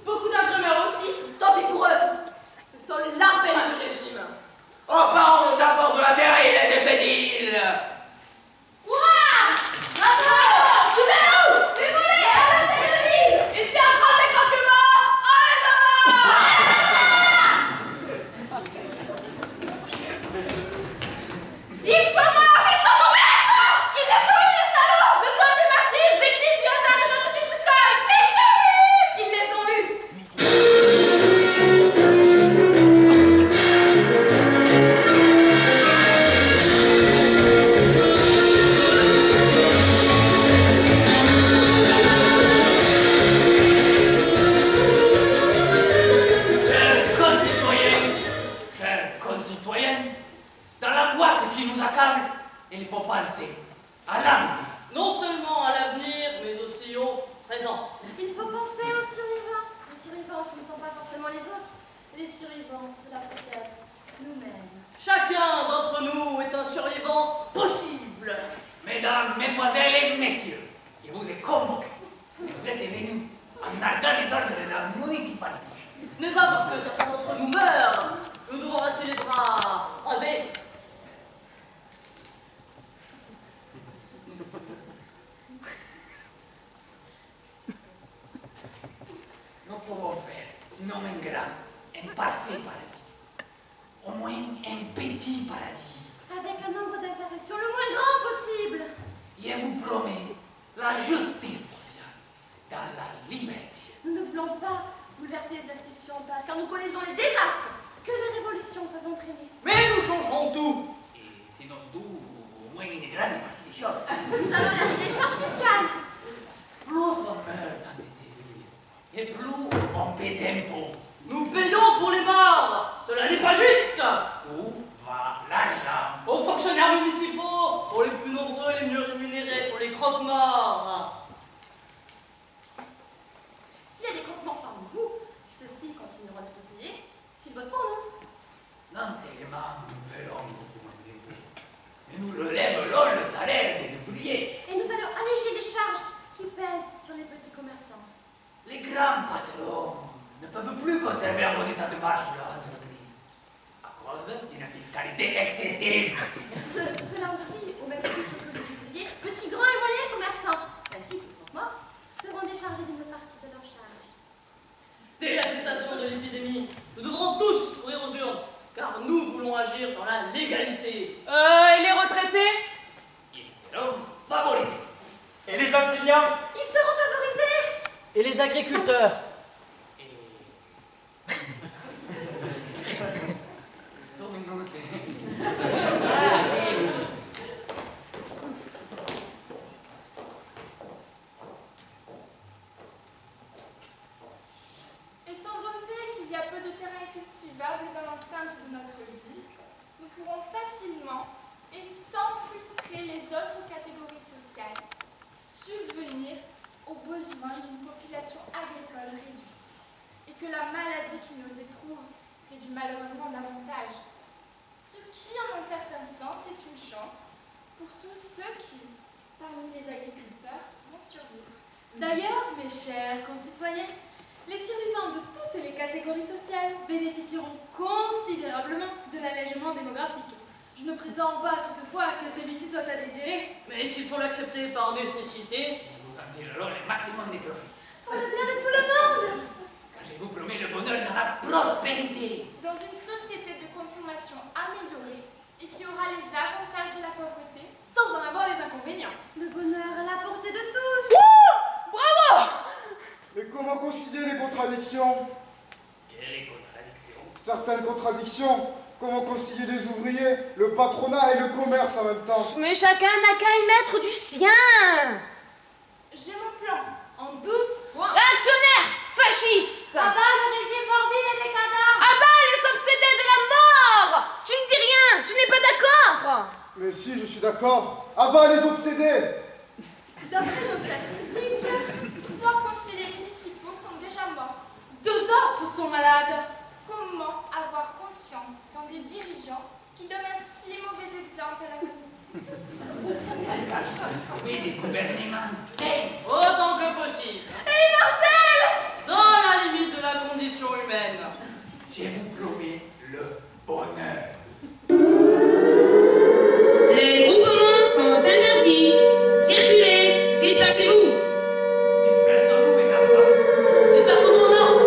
Beaucoup d'entre eux meurent aussi, tant pis pour eux. Ce sont les larpins du régime. En parlant d'abord de la mairie et des édiles. Courage! Bravo! Suivez-nous! Suivez-les! Arrêtez le vide! Ici en train des croque-morts, allez là-bas! Ils sont morts! Ils sont tombés! Ils les ont eu, les salauds! Ce sont des martyrs, victimes du hasard de notre juste cause! qui nous accable, il faut penser à l'avenir. Non seulement à l'avenir, mais aussi au présent. Il faut penser aux survivants. Les survivants, ce ne sont pas forcément les autres. Les survivants, cela peut être nous-mêmes. Chacun d'entre nous est un survivant possible. Mesdames, mesdemoiselles et messieurs, je vous ai convoqué. Vous êtes venus en ardent les ordres de la municipalité. Ce n'est pas parce que certains d'entre nous meurent que nous devons rester les bras croisés. Nous pouvons faire, sinon un grand, un parfait paradis. Au moins un petit paradis. Avec un nombre d'imperfections le moins grand possible. Je vous promets la justice sociale dans la liberté. Nous ne voulons pas bouleverser les institutions en place, car nous connaissons les désastres que les révolutions peuvent entraîner. Mais nous changerons tout. Et sinon tout, au moins une grande partie des choses. Nous allons lâcher les charges fiscales. Plus on meurt dans des villes, et plus on paie d'impôts. Nous payons pour les morts. Cela n'est pas juste. Où va l'argent? Aux fonctionnaires municipaux, pour les plus nombreux et les mieux rémunérés, sont les croque-morts. S'il y a des croque-morts parmi vous, ceux-ci continueront d'être payés s'ils votent pour nous. Non seulement nous paierons beaucoup moins d'impôts, mais nous relèverons le salaire des ouvriers. Et nous allons alléger les charges qui pèsent sur les petits commerçants. Les grands patrons ne peuvent plus conserver un bon état de marche de leur entreprise à cause d'une fiscalité excessive. Cela aussi, au même titre que les ouvriers, petits, grands et moyens commerçants, ainsi que les croque-morts, seront déchargés d'une partie de leurs charges. Dès la cessation de l'épidémie, nous devrons tous courir aux urnes, car nous voulons agir dans la légalité. Et les retraités? Ils seront favorisés. Et les enseignants? Ils seront favorisés. Et les agriculteurs? Étant donné qu'il y a peu de terrain cultivable dans l'enceinte de notre ville, nous pourrons facilement et sans frustrer les autres catégories sociales subvenir aux besoins d'une population agricole réduite et que la maladie qui nous éprouve réduit malheureusement davantage. Ce qui, en un certain sens, est une chance pour tous ceux qui, parmi les agriculteurs, vont survivre. D'ailleurs, mes chers concitoyens, les survivants de toutes les catégories sociales bénéficieront considérablement de l'allègement démographique. Je ne prétends pas toutefois que celui-ci soit à désirer. Mais s'il faut l'accepter par nécessité, nous en tirerons le maximum des profits. Pour le bien de tout le monde. Car je vous promets le bonheur dans la prospérité. Dans une société de consommation améliorée et qui aura les avantages de la pauvreté sans en avoir les inconvénients. Le bonheur à la portée de tous. Bravo! Mais comment concilier les contradictions? Quelles contradictions? Certaines contradictions. Comment concilier les ouvriers, le patronat et le commerce en même temps? Mais chacun n'a qu'à y mettre du sien. J'ai mon plan en 12 points. Réactionnaire, fasciste. Abat le régime morbide et décadent. Abat les obsédés de la mort. Tu ne dis rien, tu n'es pas d'accord. Mais si, je suis d'accord. Abat les obsédés. D'après nos statistiques, 3 conseillers municipaux sont déjà morts. 2 autres sont malades. Comment avoir confiance dans des dirigeants qui donnent un si mauvais exemple à la communauté? Oui, des gouvernements. autant que possible. Immortel! Dans la limite de la condition humaine. Je vous promets le bonheur. Les groupements sont interdits. Circulez, dispersez-vous. Dispersons-nous, mes enfants. Dispersons-nous en ordre.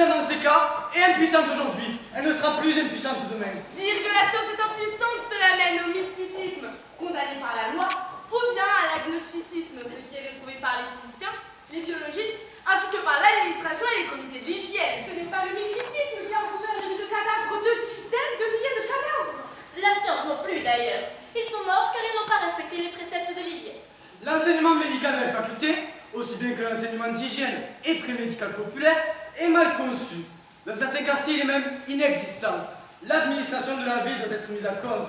impuissante dans ces cas est impuissante aujourd'hui. Elle ne sera plus impuissante demain. Dire que la science est impuissante, cela mène au mysticisme, condamné par la loi, ou bien à l'agnosticisme, ce qui est réprouvé par les physiciens, les biologistes, ainsi que par l'administration et les comités de l'hygiène. Ce n'est pas le mysticisme qui a recouvert les rues de cadavres, de dizaines de milliers de cadavres. La science non plus d'ailleurs. Ils sont morts car ils n'ont pas respecté les préceptes de l'hygiène. L'enseignement médical de la faculté, aussi bien que l'enseignement d'hygiène et pré-médical populaire, est mal conçu. Dans certains quartiers, il est même inexistant. L'administration de la ville doit être mise à cause.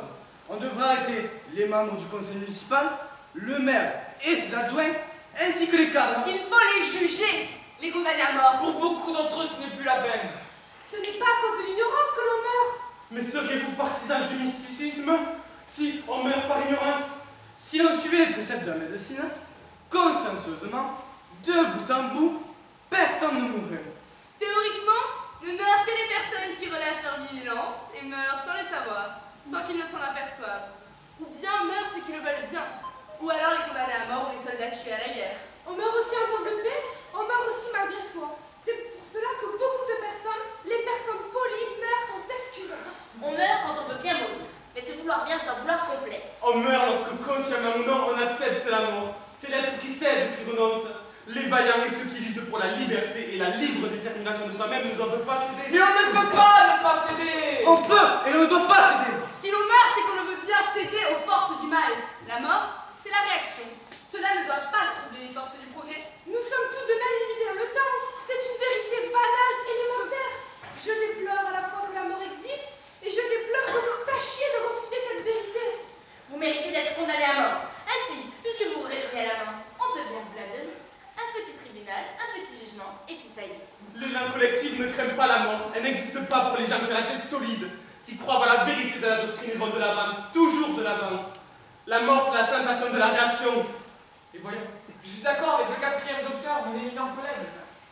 On devra arrêter les membres du conseil municipal, le maire et ses adjoints, ainsi que les cadres. Il faut les juger, les condamnés à mort. Pour beaucoup d'entre eux, ce n'est plus la peine. Ce n'est pas à cause de l'ignorance que l'on meurt. Mais seriez-vous partisans du mysticisme si on meurt par ignorance? Si l'on suivait les préceptes de la médecine, consciencieusement, de bout en bout, personne ne mourrait. Théoriquement, ne meurent que les personnes qui relâchent leur vigilance et meurent sans le savoir, sans qu'ils ne s'en aperçoivent. Ou bien meurent ceux qui le veulent bien, ou alors les condamnés à mort ou les soldats tués à la guerre. On meurt aussi en temps de paix, on meurt aussi malgré soi. C'est pour cela que beaucoup de personnes, les personnes polies, meurent en s'excusant. On meurt quand on peut bien mourir, mais ce vouloir bien est un vouloir complexe. On meurt lorsque consciemment ou non on accepte la mort. C'est l'être qui cède qui renonce. Les vaillants et ceux qui luttent pour la liberté et la libre détermination de soi-même ne doivent pas céder. Mais on ne peut pas ne pas céder. On peut et l'on ne doit pas céder. Si l'on meurt, c'est qu'on veut bien céder aux forces du mal. La mort, c'est la réaction. Cela ne doit pas troubler les forces du progrès. Nous sommes tout de même limités dans le temps. C'est une vérité banale, élémentaire. Je déplore à la fois que la mort existe et je déplore que vous tâchiez de refuter cette vérité. Vous méritez d'être condamné à mort. Ainsi, puisque vous vous réjouissez à la main, on peut bien vous la donner. Un petit tribunal, un petit jugement, et puis ça y est. L'élan collectif ne craignent pas la mort. Elle n'existe pas pour les gens qui ont la tête solide, qui croient à la vérité de la doctrine et vont de l'avant, toujours de l'avant. La mort, c'est la tentation de la réaction. Et voyons, je suis d'accord avec le quatrième docteur, mon éminent collègue.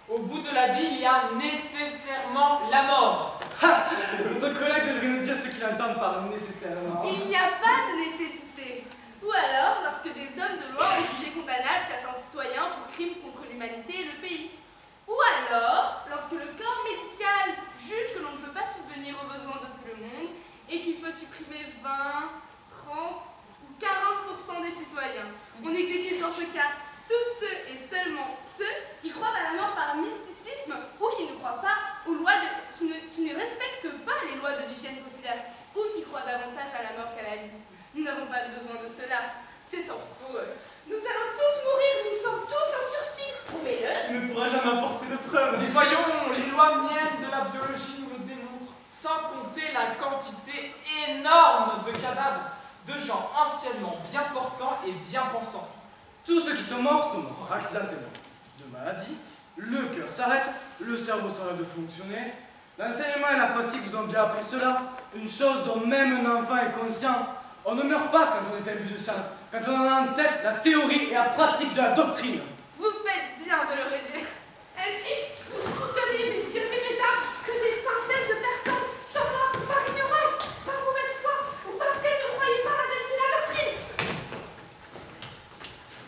Au bout de la vie, il y a nécessairement la mort. Ha! Notre collègue devrait nous dire ce qu'il entend par nécessairement. Il n'y a pas de nécessité. Ou alors, lorsque des hommes de loi ont jugé condamnables certains citoyens pour crimes contre l'humanité et le pays. Ou alors, lorsque le corps médical juge que l'on ne peut pas subvenir aux besoins de tout le monde et qu'il faut supprimer 20, 30 ou 40% des citoyens. On exécute dans ce cas tous ceux et seulement ceux qui croient à la mort par mysticisme ou qui ne croient pas aux lois qui ne respectent pas les lois de l'hygiène populaire ou qui croient davantage à la mort qu'à la vie. Nous n'avons pas besoin de cela. C'est tant pis pour eux. Nous allons tous mourir, nous sommes tous en sursis. Prouvez-le. Il ne pourra jamais apporter de preuves. Mais voyons, les lois miennes de la biologie nous le démontrent, sans compter la quantité énorme de cadavres de gens anciennement bien portants et bien pensants. Tous ceux qui sont morts accidentellement. De maladie, le cœur s'arrête, le cerveau s'arrête de fonctionner. L'enseignement et la pratique vous ont bien appris cela. Une chose dont même un enfant est conscient. On ne meurt pas quand on est imbu de science, quand on a en tête la théorie et la pratique de la doctrine. Vous faites bien de le redire. Ainsi, vous soutenez, messieurs et mesdames, que des centaines de personnes sont mortes par ignorance, par mauvaise foi, ou parce qu'elles ne croyaient pas la vérité de la doctrine.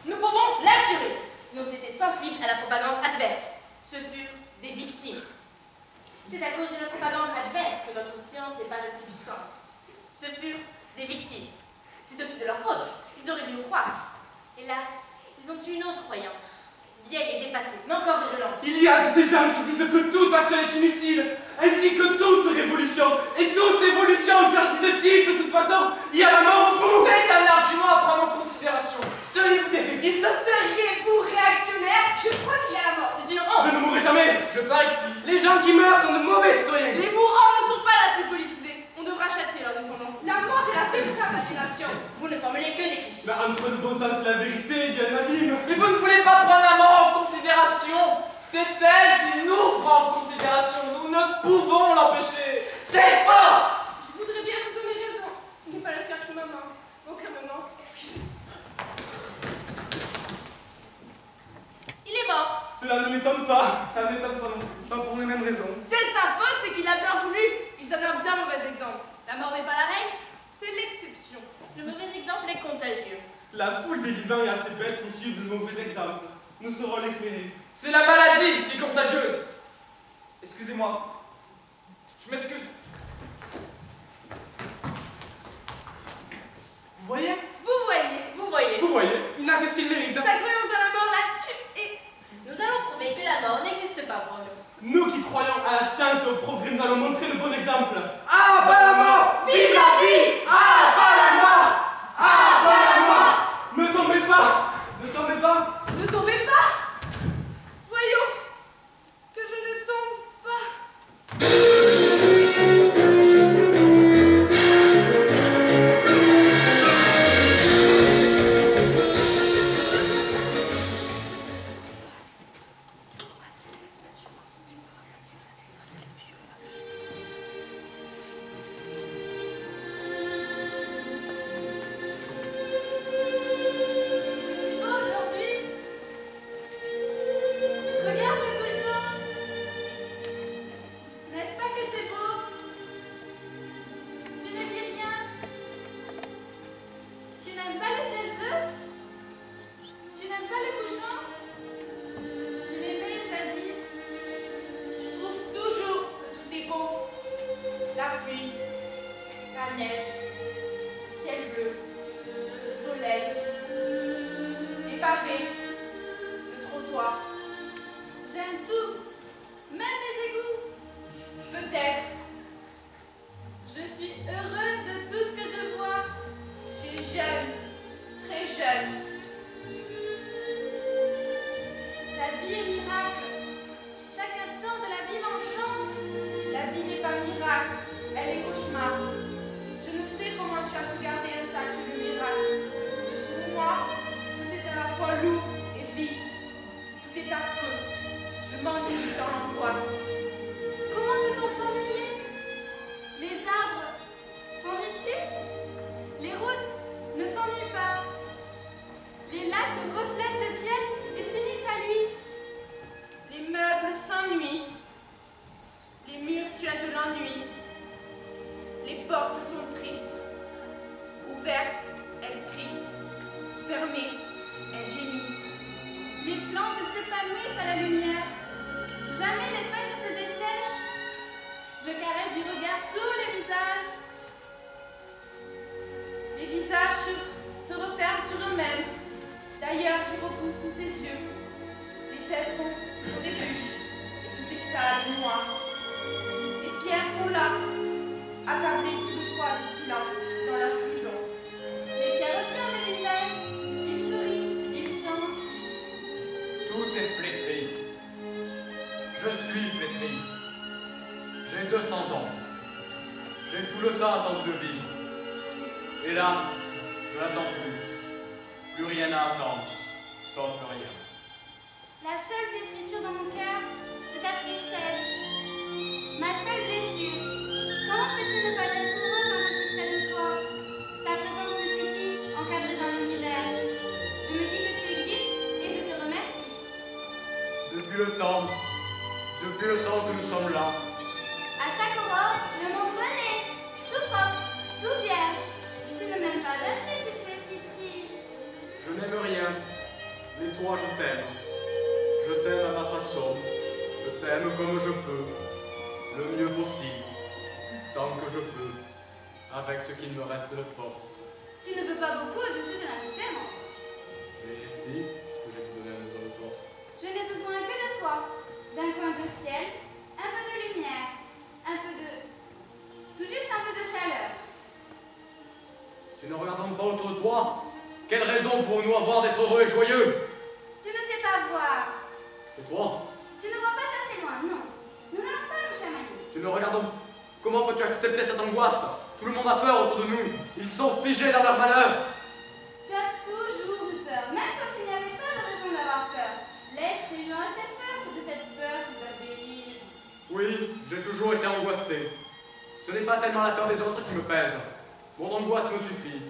Nous pouvons l'assurer. Ils ont été sensibles à la propagande adverse. Ce furent des victimes. C'est à cause de la propagande adverse que notre science n'est pas assez puissante. Ce furent des victimes. C'est aussi de leur faute. Ils auraient dû nous croire. Hélas, ils ont eu une autre croyance. Vieille et dépassée, mais encore virulente. Il y a de ces gens qui disent que toute action est inutile, ainsi que toute révolution. Et toute évolution, car disent-ils, de toute façon, il y a la mort au bout. C'est un argument à prendre en considération. Seriez-vous défaitistes? Seriez-vous réactionnaire? Je crois qu'il y a la mort. C'est une honte. Je ne mourrai jamais. Je parie que si. Les gens qui meurent sont de mauvais citoyens. Les mourants ne sont pas assez politisés. On devra châtier leurs descendants. La mort est la véritable aliénation. Vous ne formulez que des clichés. Mais entre le bon sens et la vérité, il y a un abîme. Mais vous ne voulez pas prendre la mort en considération. C'est elle qui nous prend en considération. Nous ne pouvons l'empêcher. C'est fort. Je voudrais bien vous donner raison. Ce n'est pas le cœur qui me manque. Mon cœur me manque. Excusez-moi. Il est mort. Cela ne m'étonne pas. Ça ne m'étonne pas non plus. Pas pour les mêmes raisons. C'est sa faute, c'est qu'il a bien voulu. Il donne un bien mauvais exemple. La mort n'est pas la règle, c'est l'exception. Le mauvais exemple est contagieux. La foule des vivants est assez belle pour suivre de mauvais exemples. Nous saurons l'éclairer. C'est la maladie qui est contagieuse. Excusez Excusez-moi. Je m'excuse. Vous voyez? Vous voyez. Il n'a que ce qu'il mérite. Sa croyance à la mort la tue et nous allons prouver que la mort n'existe pas pour nous. Nous qui croyons à la science et au progrès, nous allons montrer le bon exemple. Ah, bas la mort! Vive la vie! Ah, bas la mort! Ah, bas la mort! Ne tombez pas! Ne tombez pas! Ne tombez pas! Voyons que je ne tombe pas. Depuis le temps que nous sommes là. À chaque aurore, le monde renaît, tout propre, tout vierge. Tu ne m'aimes pas assez si tu es si triste. Je n'aime rien, mais toi je t'aime. Je t'aime à ma façon, je t'aime comme je peux, le mieux possible, tant que je peux, avec ce qu'il me reste de force. Tu ne peux pas beaucoup au-dessus de l'indifférence. Et si je te donnais besoin de toi? Je n'ai besoin que de toi, d'un coin de ciel, un peu de lumière, un peu de... tout juste un peu de chaleur. Tu ne regardes pas autour de toi? Quelle raison pouvons-nous avoir d'être heureux et joyeux? Tu ne sais pas voir. C'est toi? Tu ne vois pas assez loin, non. Nous n'allons pas nous chamailler. Tu ne regardes... Comment peux-tu accepter cette angoisse? Tout le monde a peur autour de nous. Ils sont figés dans leur malheur. Tu as toujours eu peur, même quand il n'y avait pas de raison d'avoir peur. Laisse ces gens à cette peur, c'est de cette peur qu'ils peuvent périr. Oui, j'ai toujours été angoissé. Ce n'est pas tellement la peur des autres qui me pèse. Mon angoisse me suffit.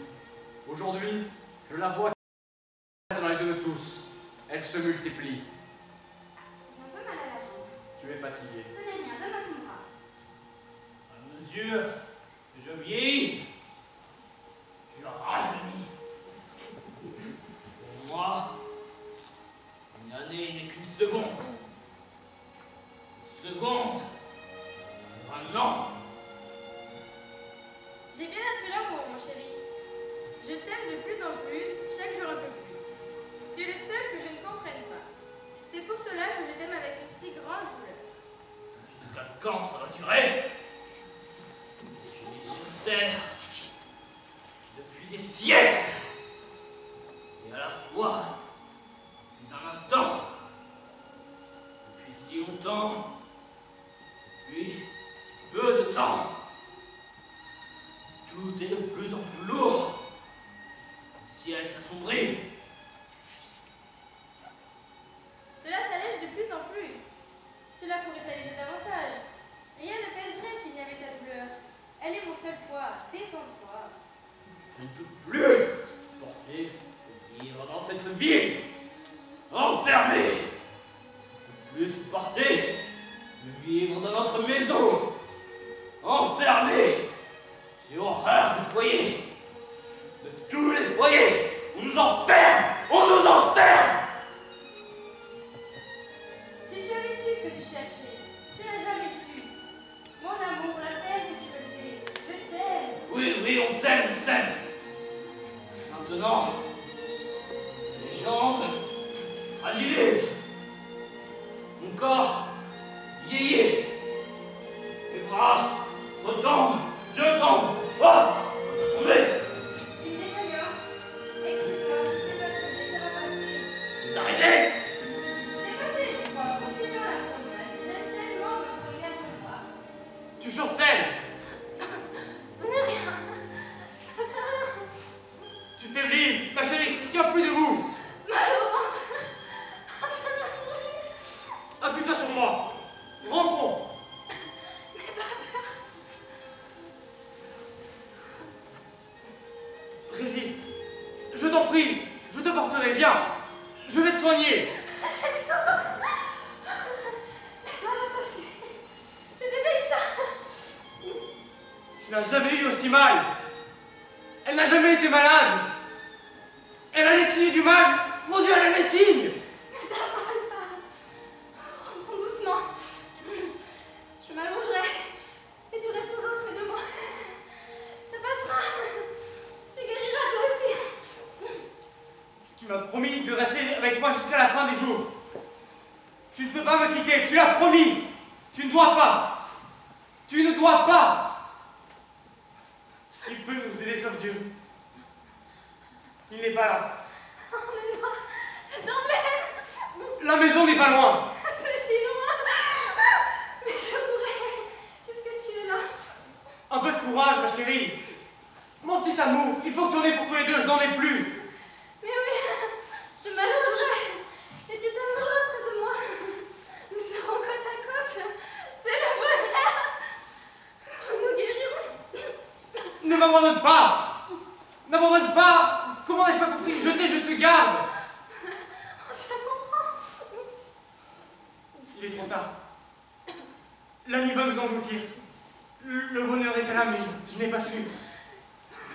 Aujourd'hui, je la vois dans les yeux de tous. Elle se multiplie. J'ai un peu mal à la jambe. Tu es fatigué. Ce n'est rien, donne-moi ton bras. À mesure que je vieillis, je rajeunis. Pour moi, une année n'est qu'une seconde. Une seconde quand ça va durer? Je suis sur Terre depuis des siècles. Et à la fois, depuis un instant, depuis si longtemps, depuis si peu de temps. Tout est de plus en plus lourd. Le ciel s'assombrit. Cela s'allège de plus en plus. Cela pourrait s'alléger davantage. Rien ne pèserait s'il n'y avait ta douleur. Elle est mon seul poids. Détends-toi. Je ne peux plus supporter de vivre dans cette ville. Enfermé. Je ne peux plus supporter de vivre dans notre maison. Enfermé. J'ai horreur du foyer. De tous les foyers. On nous enferme. On nous enferme. Si tu avais su ce que tu cherchais, tu n'as jamais su. Mon amour, la peine que tu me fais, je t'aime. Oui, on s'aime, on s'aime. Maintenant, les jambes fragilisent. Mon corps vieillit. Les bras retombent. Je tombe. Oh, tombez. Une défaillance. Excuse-moi, c'est pas ce ça va passer. T'arrêtez. C'est passé, je crois. Continuons la promenade. J'aime tellement votre regard de moi. Tu chancelles. Ce n'est rien. Tu faiblis. Ma chérie, tu ne tiens plus debout. Mal au ventre. Appuie-toi sur moi. Rentrons. Résiste. Je t'en prie. Je te porterai bien. Je vais te soigner. Mais ça va passer. J'ai déjà eu ça. Tu n'as jamais eu aussi mal. Elle n'a jamais été malade. Elle a les signes du mal. Mon Dieu, elle a les signes. Ne t'as mal pas. Reprends doucement. Je m'allongerai. Et tu resteras près de moi. Ça passera. Tu guériras toi aussi. Tu m'as promis de rester avec moi jusqu'à la fin des jours. Tu ne peux pas me quitter. Tu l'as promis. Tu ne dois pas. Tu ne dois pas. Il peut nous aider, sauf Dieu. Il n'est pas là. Emmène-moi. Je t'emmène. La maison n'est pas loin. C'est si loin. Mais je mourrai. Qu'est-ce que tu es là? Un peu de courage, ma chérie. Mon petit amour, il faut que tu en aies pour tous les deux. Je n'en ai plus. Mais oui, je m'allongerai. Et tu t'allongeras près de moi. Nous serons côte à côte. C'est le bonheur. Nous guérirons. Ne m'abandonne pas. N'abandonne pas. Comment n'ai-je pas compris? Je te garde. Ça comprend. Il est trop tard. La nuit va nous engloutir. Le bonheur est à l'âme, mais je n'ai pas su.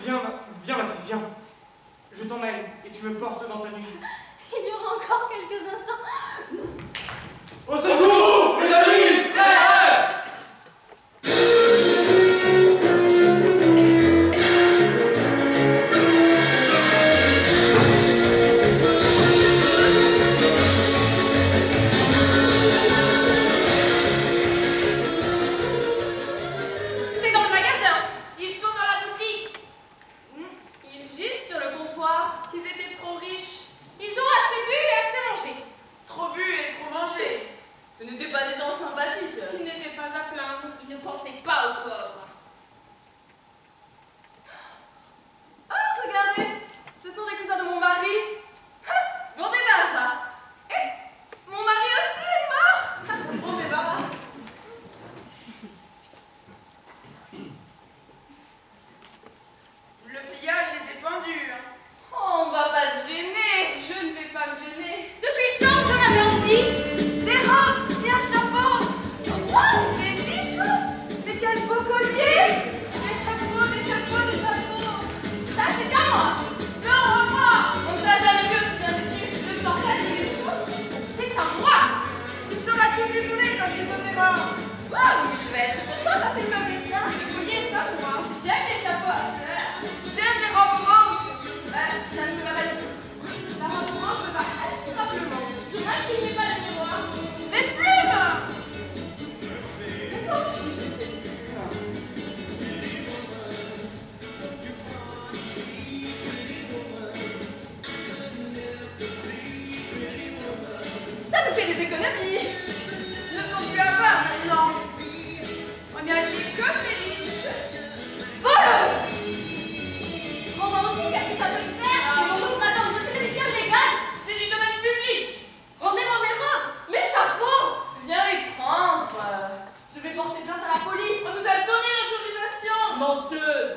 Viens, ma fille, viens. Je t'emmène et tu me portes dans ta nuit. Il y aura encore quelques instants. Au secours, mes amis, frères! C'est dans le magasin. Ils sont dans la boutique. Ils gisent sur le comptoir. Ils étaient trop riches. Ils ont assez bu et assez mangé. Trop bu et trop mangé. Ce n'étaient pas des gens sympathiques. Ils n'étaient pas à plaindre. Ils ne pensaient pas aux pauvres. Oh, regardez. Ce sont des cousins de mon mari. Bon débarras. Et mon mari aussi est mort. Bon débarras. Le pillage est défendu. Oh, on va pas se gêner. Je ne vais pas me gêner. Depuis le temps que j'en avais envie. Des robes et un chapeau. Oh, des bijoux. Mais quel beau collier. Des chapeaux, des chapeaux, des chapeaux. Ça, c'est à moi. Non, moi. On ne t'a jamais vu aussi bien vêtu. Je ne sens pas les sous. C'est à moi. Il sera tout étonné quand il me verra. Waouh, il va être content quand il me verra. Ce collier est à moi. J'aime les chapeaux à fleurs. J'aime les robes oranges. Ça ne me va pas du tout. La robe orange me va admirablement. Dommage qu'il n'y ait pas le miroir. Des plumes. Mais sans amis ne sont plus avares maintenant. On est habillés comme des riches. Voleuse! On va aussi, qu'est-ce que ça peut faire? C'est mon autre attendre, je sais les métiers légaux. C'est du domaine public. Rendez-moi mes robes, mes chapeaux. Viens les prendre. Je vais porter plainte à la police. On nous a donné l'autorisation. Menteuse!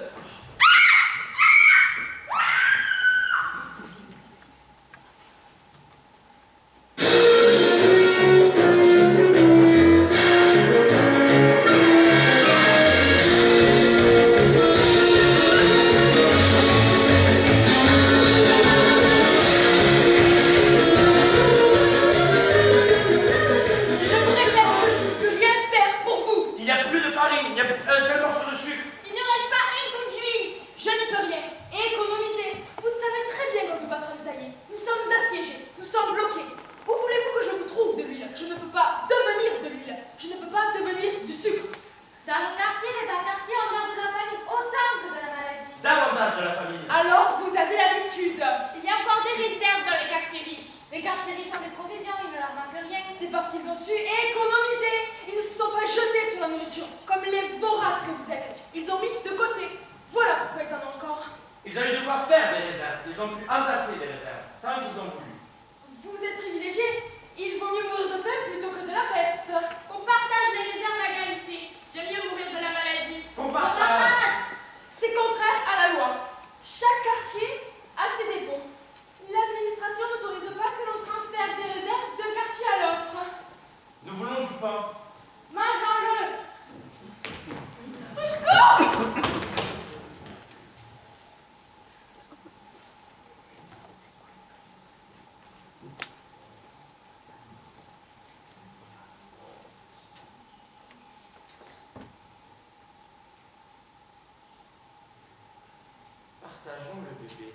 Partageons le bébé.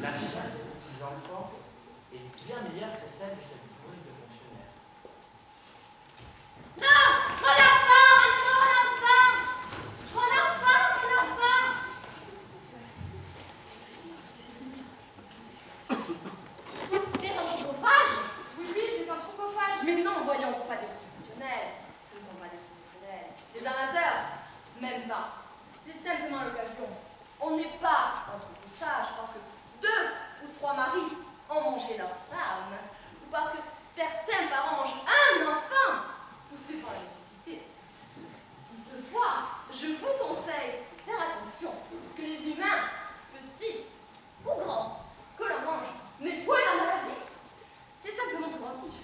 L'achat des petits enfants est bien meilleur que celle de cette bourrée de fonctionnaires. Non! Mon enfant! Mon enfant! Mon enfant! Mon enfant! Des anthropophages? Oui, des anthropophages. Mais non, voyons, pas des professionnels. Ce ne sont pas des professionnels. Des amateurs? Même pas. C'est simplement l'occasion. On n'est pas anthropophage parce que 2 ou 3 maris ont mangé leur femme, ou parce que certains parents mangent un enfant, poussés par la nécessité. Toutefois, je vous conseille de faire attention que les humains, petits ou grands, que l'on mange, n'est point la maladie. C'est simplement préventif.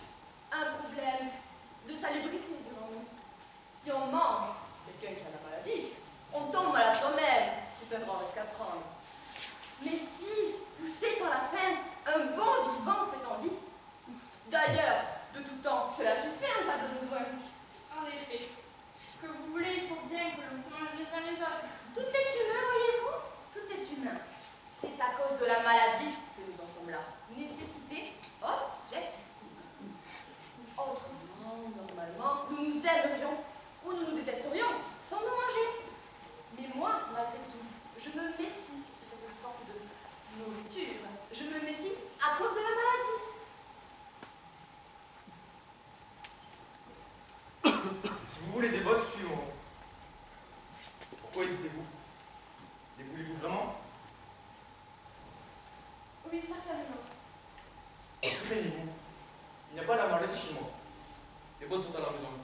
Un problème de salubrité, dirons-nous. Si on mange quelqu'un qui a la maladie, on tombe malade soi-même. C'est un grand risque à prendre. Mais si, poussé par la faim, un bon vivant fait envie, d'ailleurs, de tout temps, cela se fait en cas de besoin. En effet, que vous voulez, il faut bien que l'on se mange les uns les autres. Tout est humain, voyez-vous? Tout est humain. C'est à cause de la maladie que nous en sommes là. Nécessité objective. Autrement, normalement, nous nous aimerions ou nous nous détesterions sans nous manger. Mais moi, malgré tout, je me méfie de cette sorte de nourriture. Je me méfie à cause de la maladie. Si vous voulez des votes, suivons. Pourquoi hésitez-vous? Les voulez-vous vraiment? Oui, certainement. Craignez-vous. Il n'y a pas la maladie chez moi. Les bottes sont à la maison.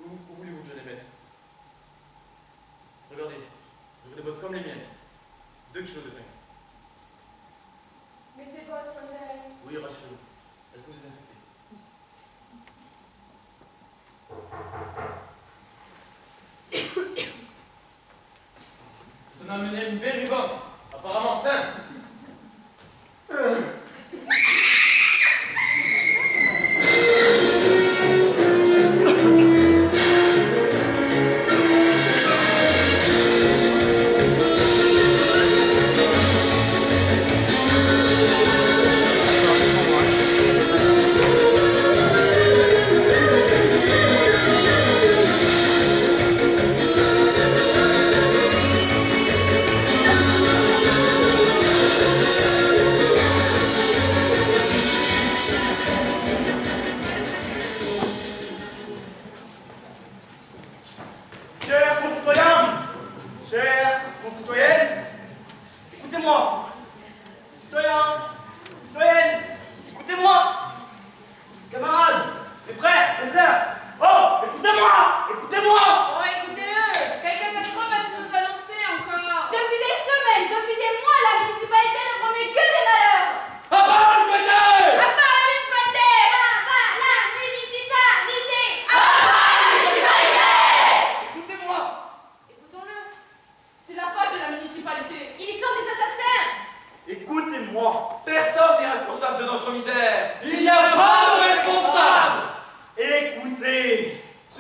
Où voulez-vous que je les mette? Regardez, j'aurai des bottes comme les miennes. 2 kilos de pain. Mais ces bottes sont terribles. Oui, rassurez-vous. Elles sont désinfectées. On a amené une belle vivante, apparemment saine.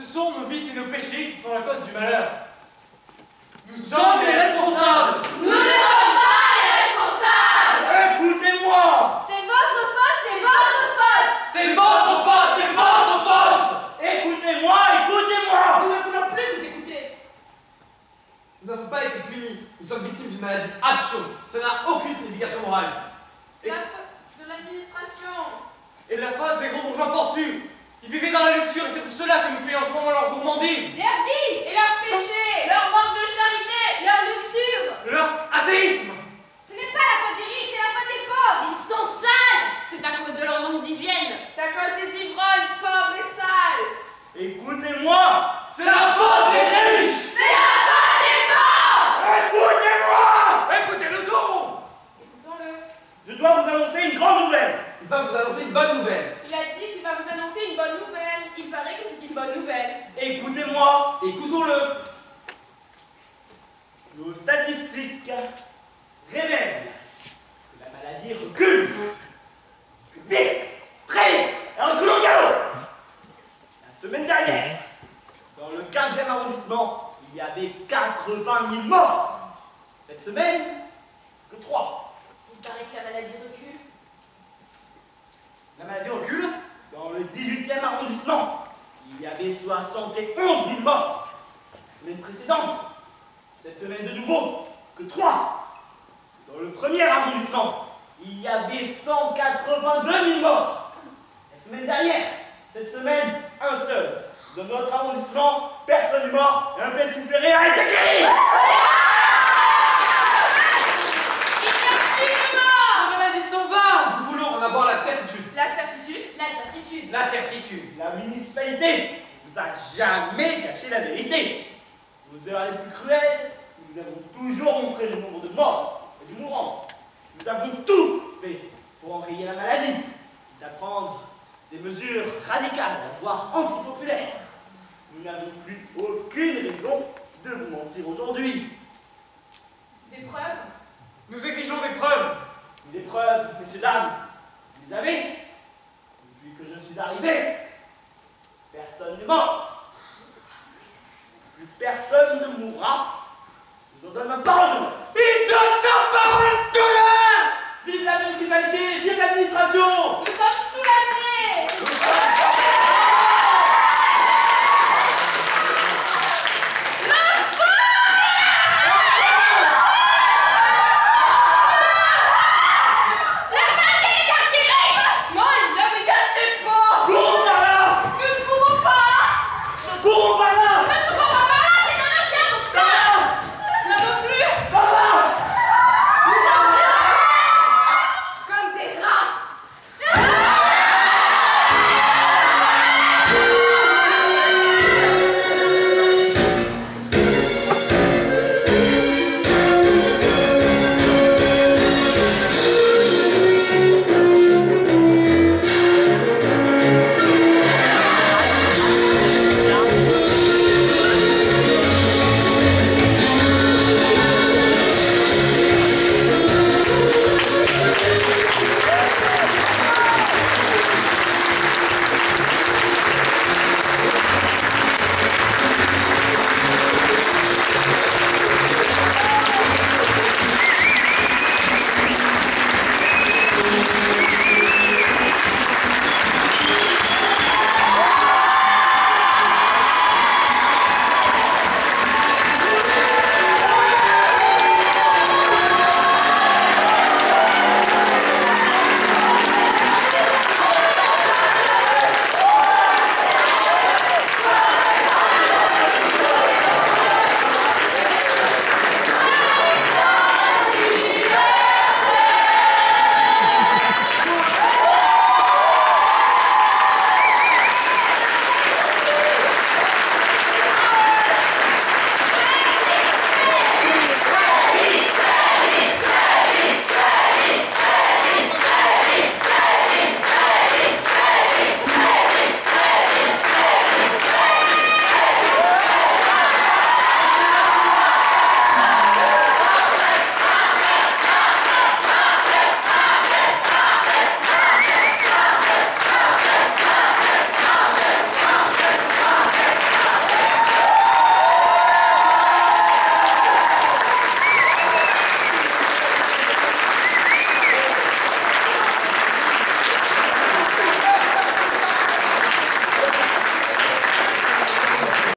Ce sont nos vices et nos péchés qui sont la cause du malheur. Nous Nous sommes les responsables. Nous ne sommes pas les responsables. Écoutez-moi. C'est votre faute, c'est votre faute. C'est votre faute, c'est votre faute. Écoutez-moi, écoutez-moi. Nous ne voulons plus vous écouter. Nous n'avons pas été punis. Nous sommes victimes d'une maladie absurde. Ça n'a aucune signification morale. C'est la faute de l'administration. C'est la faute des gros bourgeois poursus. Ils vivaient dans la luxure et c'est pour cela que nous payons en ce moment leur gourmandise. Leur vice et leur péché. Leur manque de charité, Leur luxure. Leur athéisme. Ce n'est pas la faute des riches, c'est la faute des pauvres. Ils sont sales. C'est à cause de leur manque d'hygiène. C'est à cause des ivrognes, pauvres et sales. Écoutez-moi. C'est la faute des riches. C'est la faute des pauvres. Écoutez-moi. Écoutez-le donc. Écoutons-le. Je dois vous annoncer une grande nouvelle. Il va vous annoncer une bonne nouvelle. Il a dit qu'il va vous annoncer une bonne nouvelle. Il paraît que c'est une bonne nouvelle. Écoutez-moi. Écoutons-le. Nos statistiques révèlent que la maladie recule. Vite, très vite, et recule au galop. La semaine dernière, dans le 15e arrondissement, il y avait 80 000 morts. Cette semaine, que 3. Il paraît que la maladie recule. La maladie recule. Dans le 18e arrondissement, il y avait 71 000 morts. La semaine précédente, cette semaine de nouveau, que 3. Dans le 1er arrondissement, il y avait 182 000 morts. La semaine dernière, cette semaine, un seul. Dans notre arrondissement, personne n'est mort et un pestiféré a été guéri. La maladie s'en va. Nous voulons en avoir la certitude. La certitude. La certitude. La certitude. La municipalité vous a jamais caché la vérité. Aux heures les plus cruelles, nous avons toujours montré le nombre de morts et de mourants. Nous avons tout fait pour enrayer la maladie, d'apprendre des mesures radicales, voire antipopulaires. Nous n'avons plus aucune raison de vous mentir aujourd'hui. Des preuves. Nous exigeons des preuves. Des preuves, messieurs, dames, vous les avez. Depuis que je suis arrivé, personne n'est mort. Plus personne ne mourra. Je vous en donne ma parole d'honneur. Il donne sa parole d'honneur. Vive la municipalité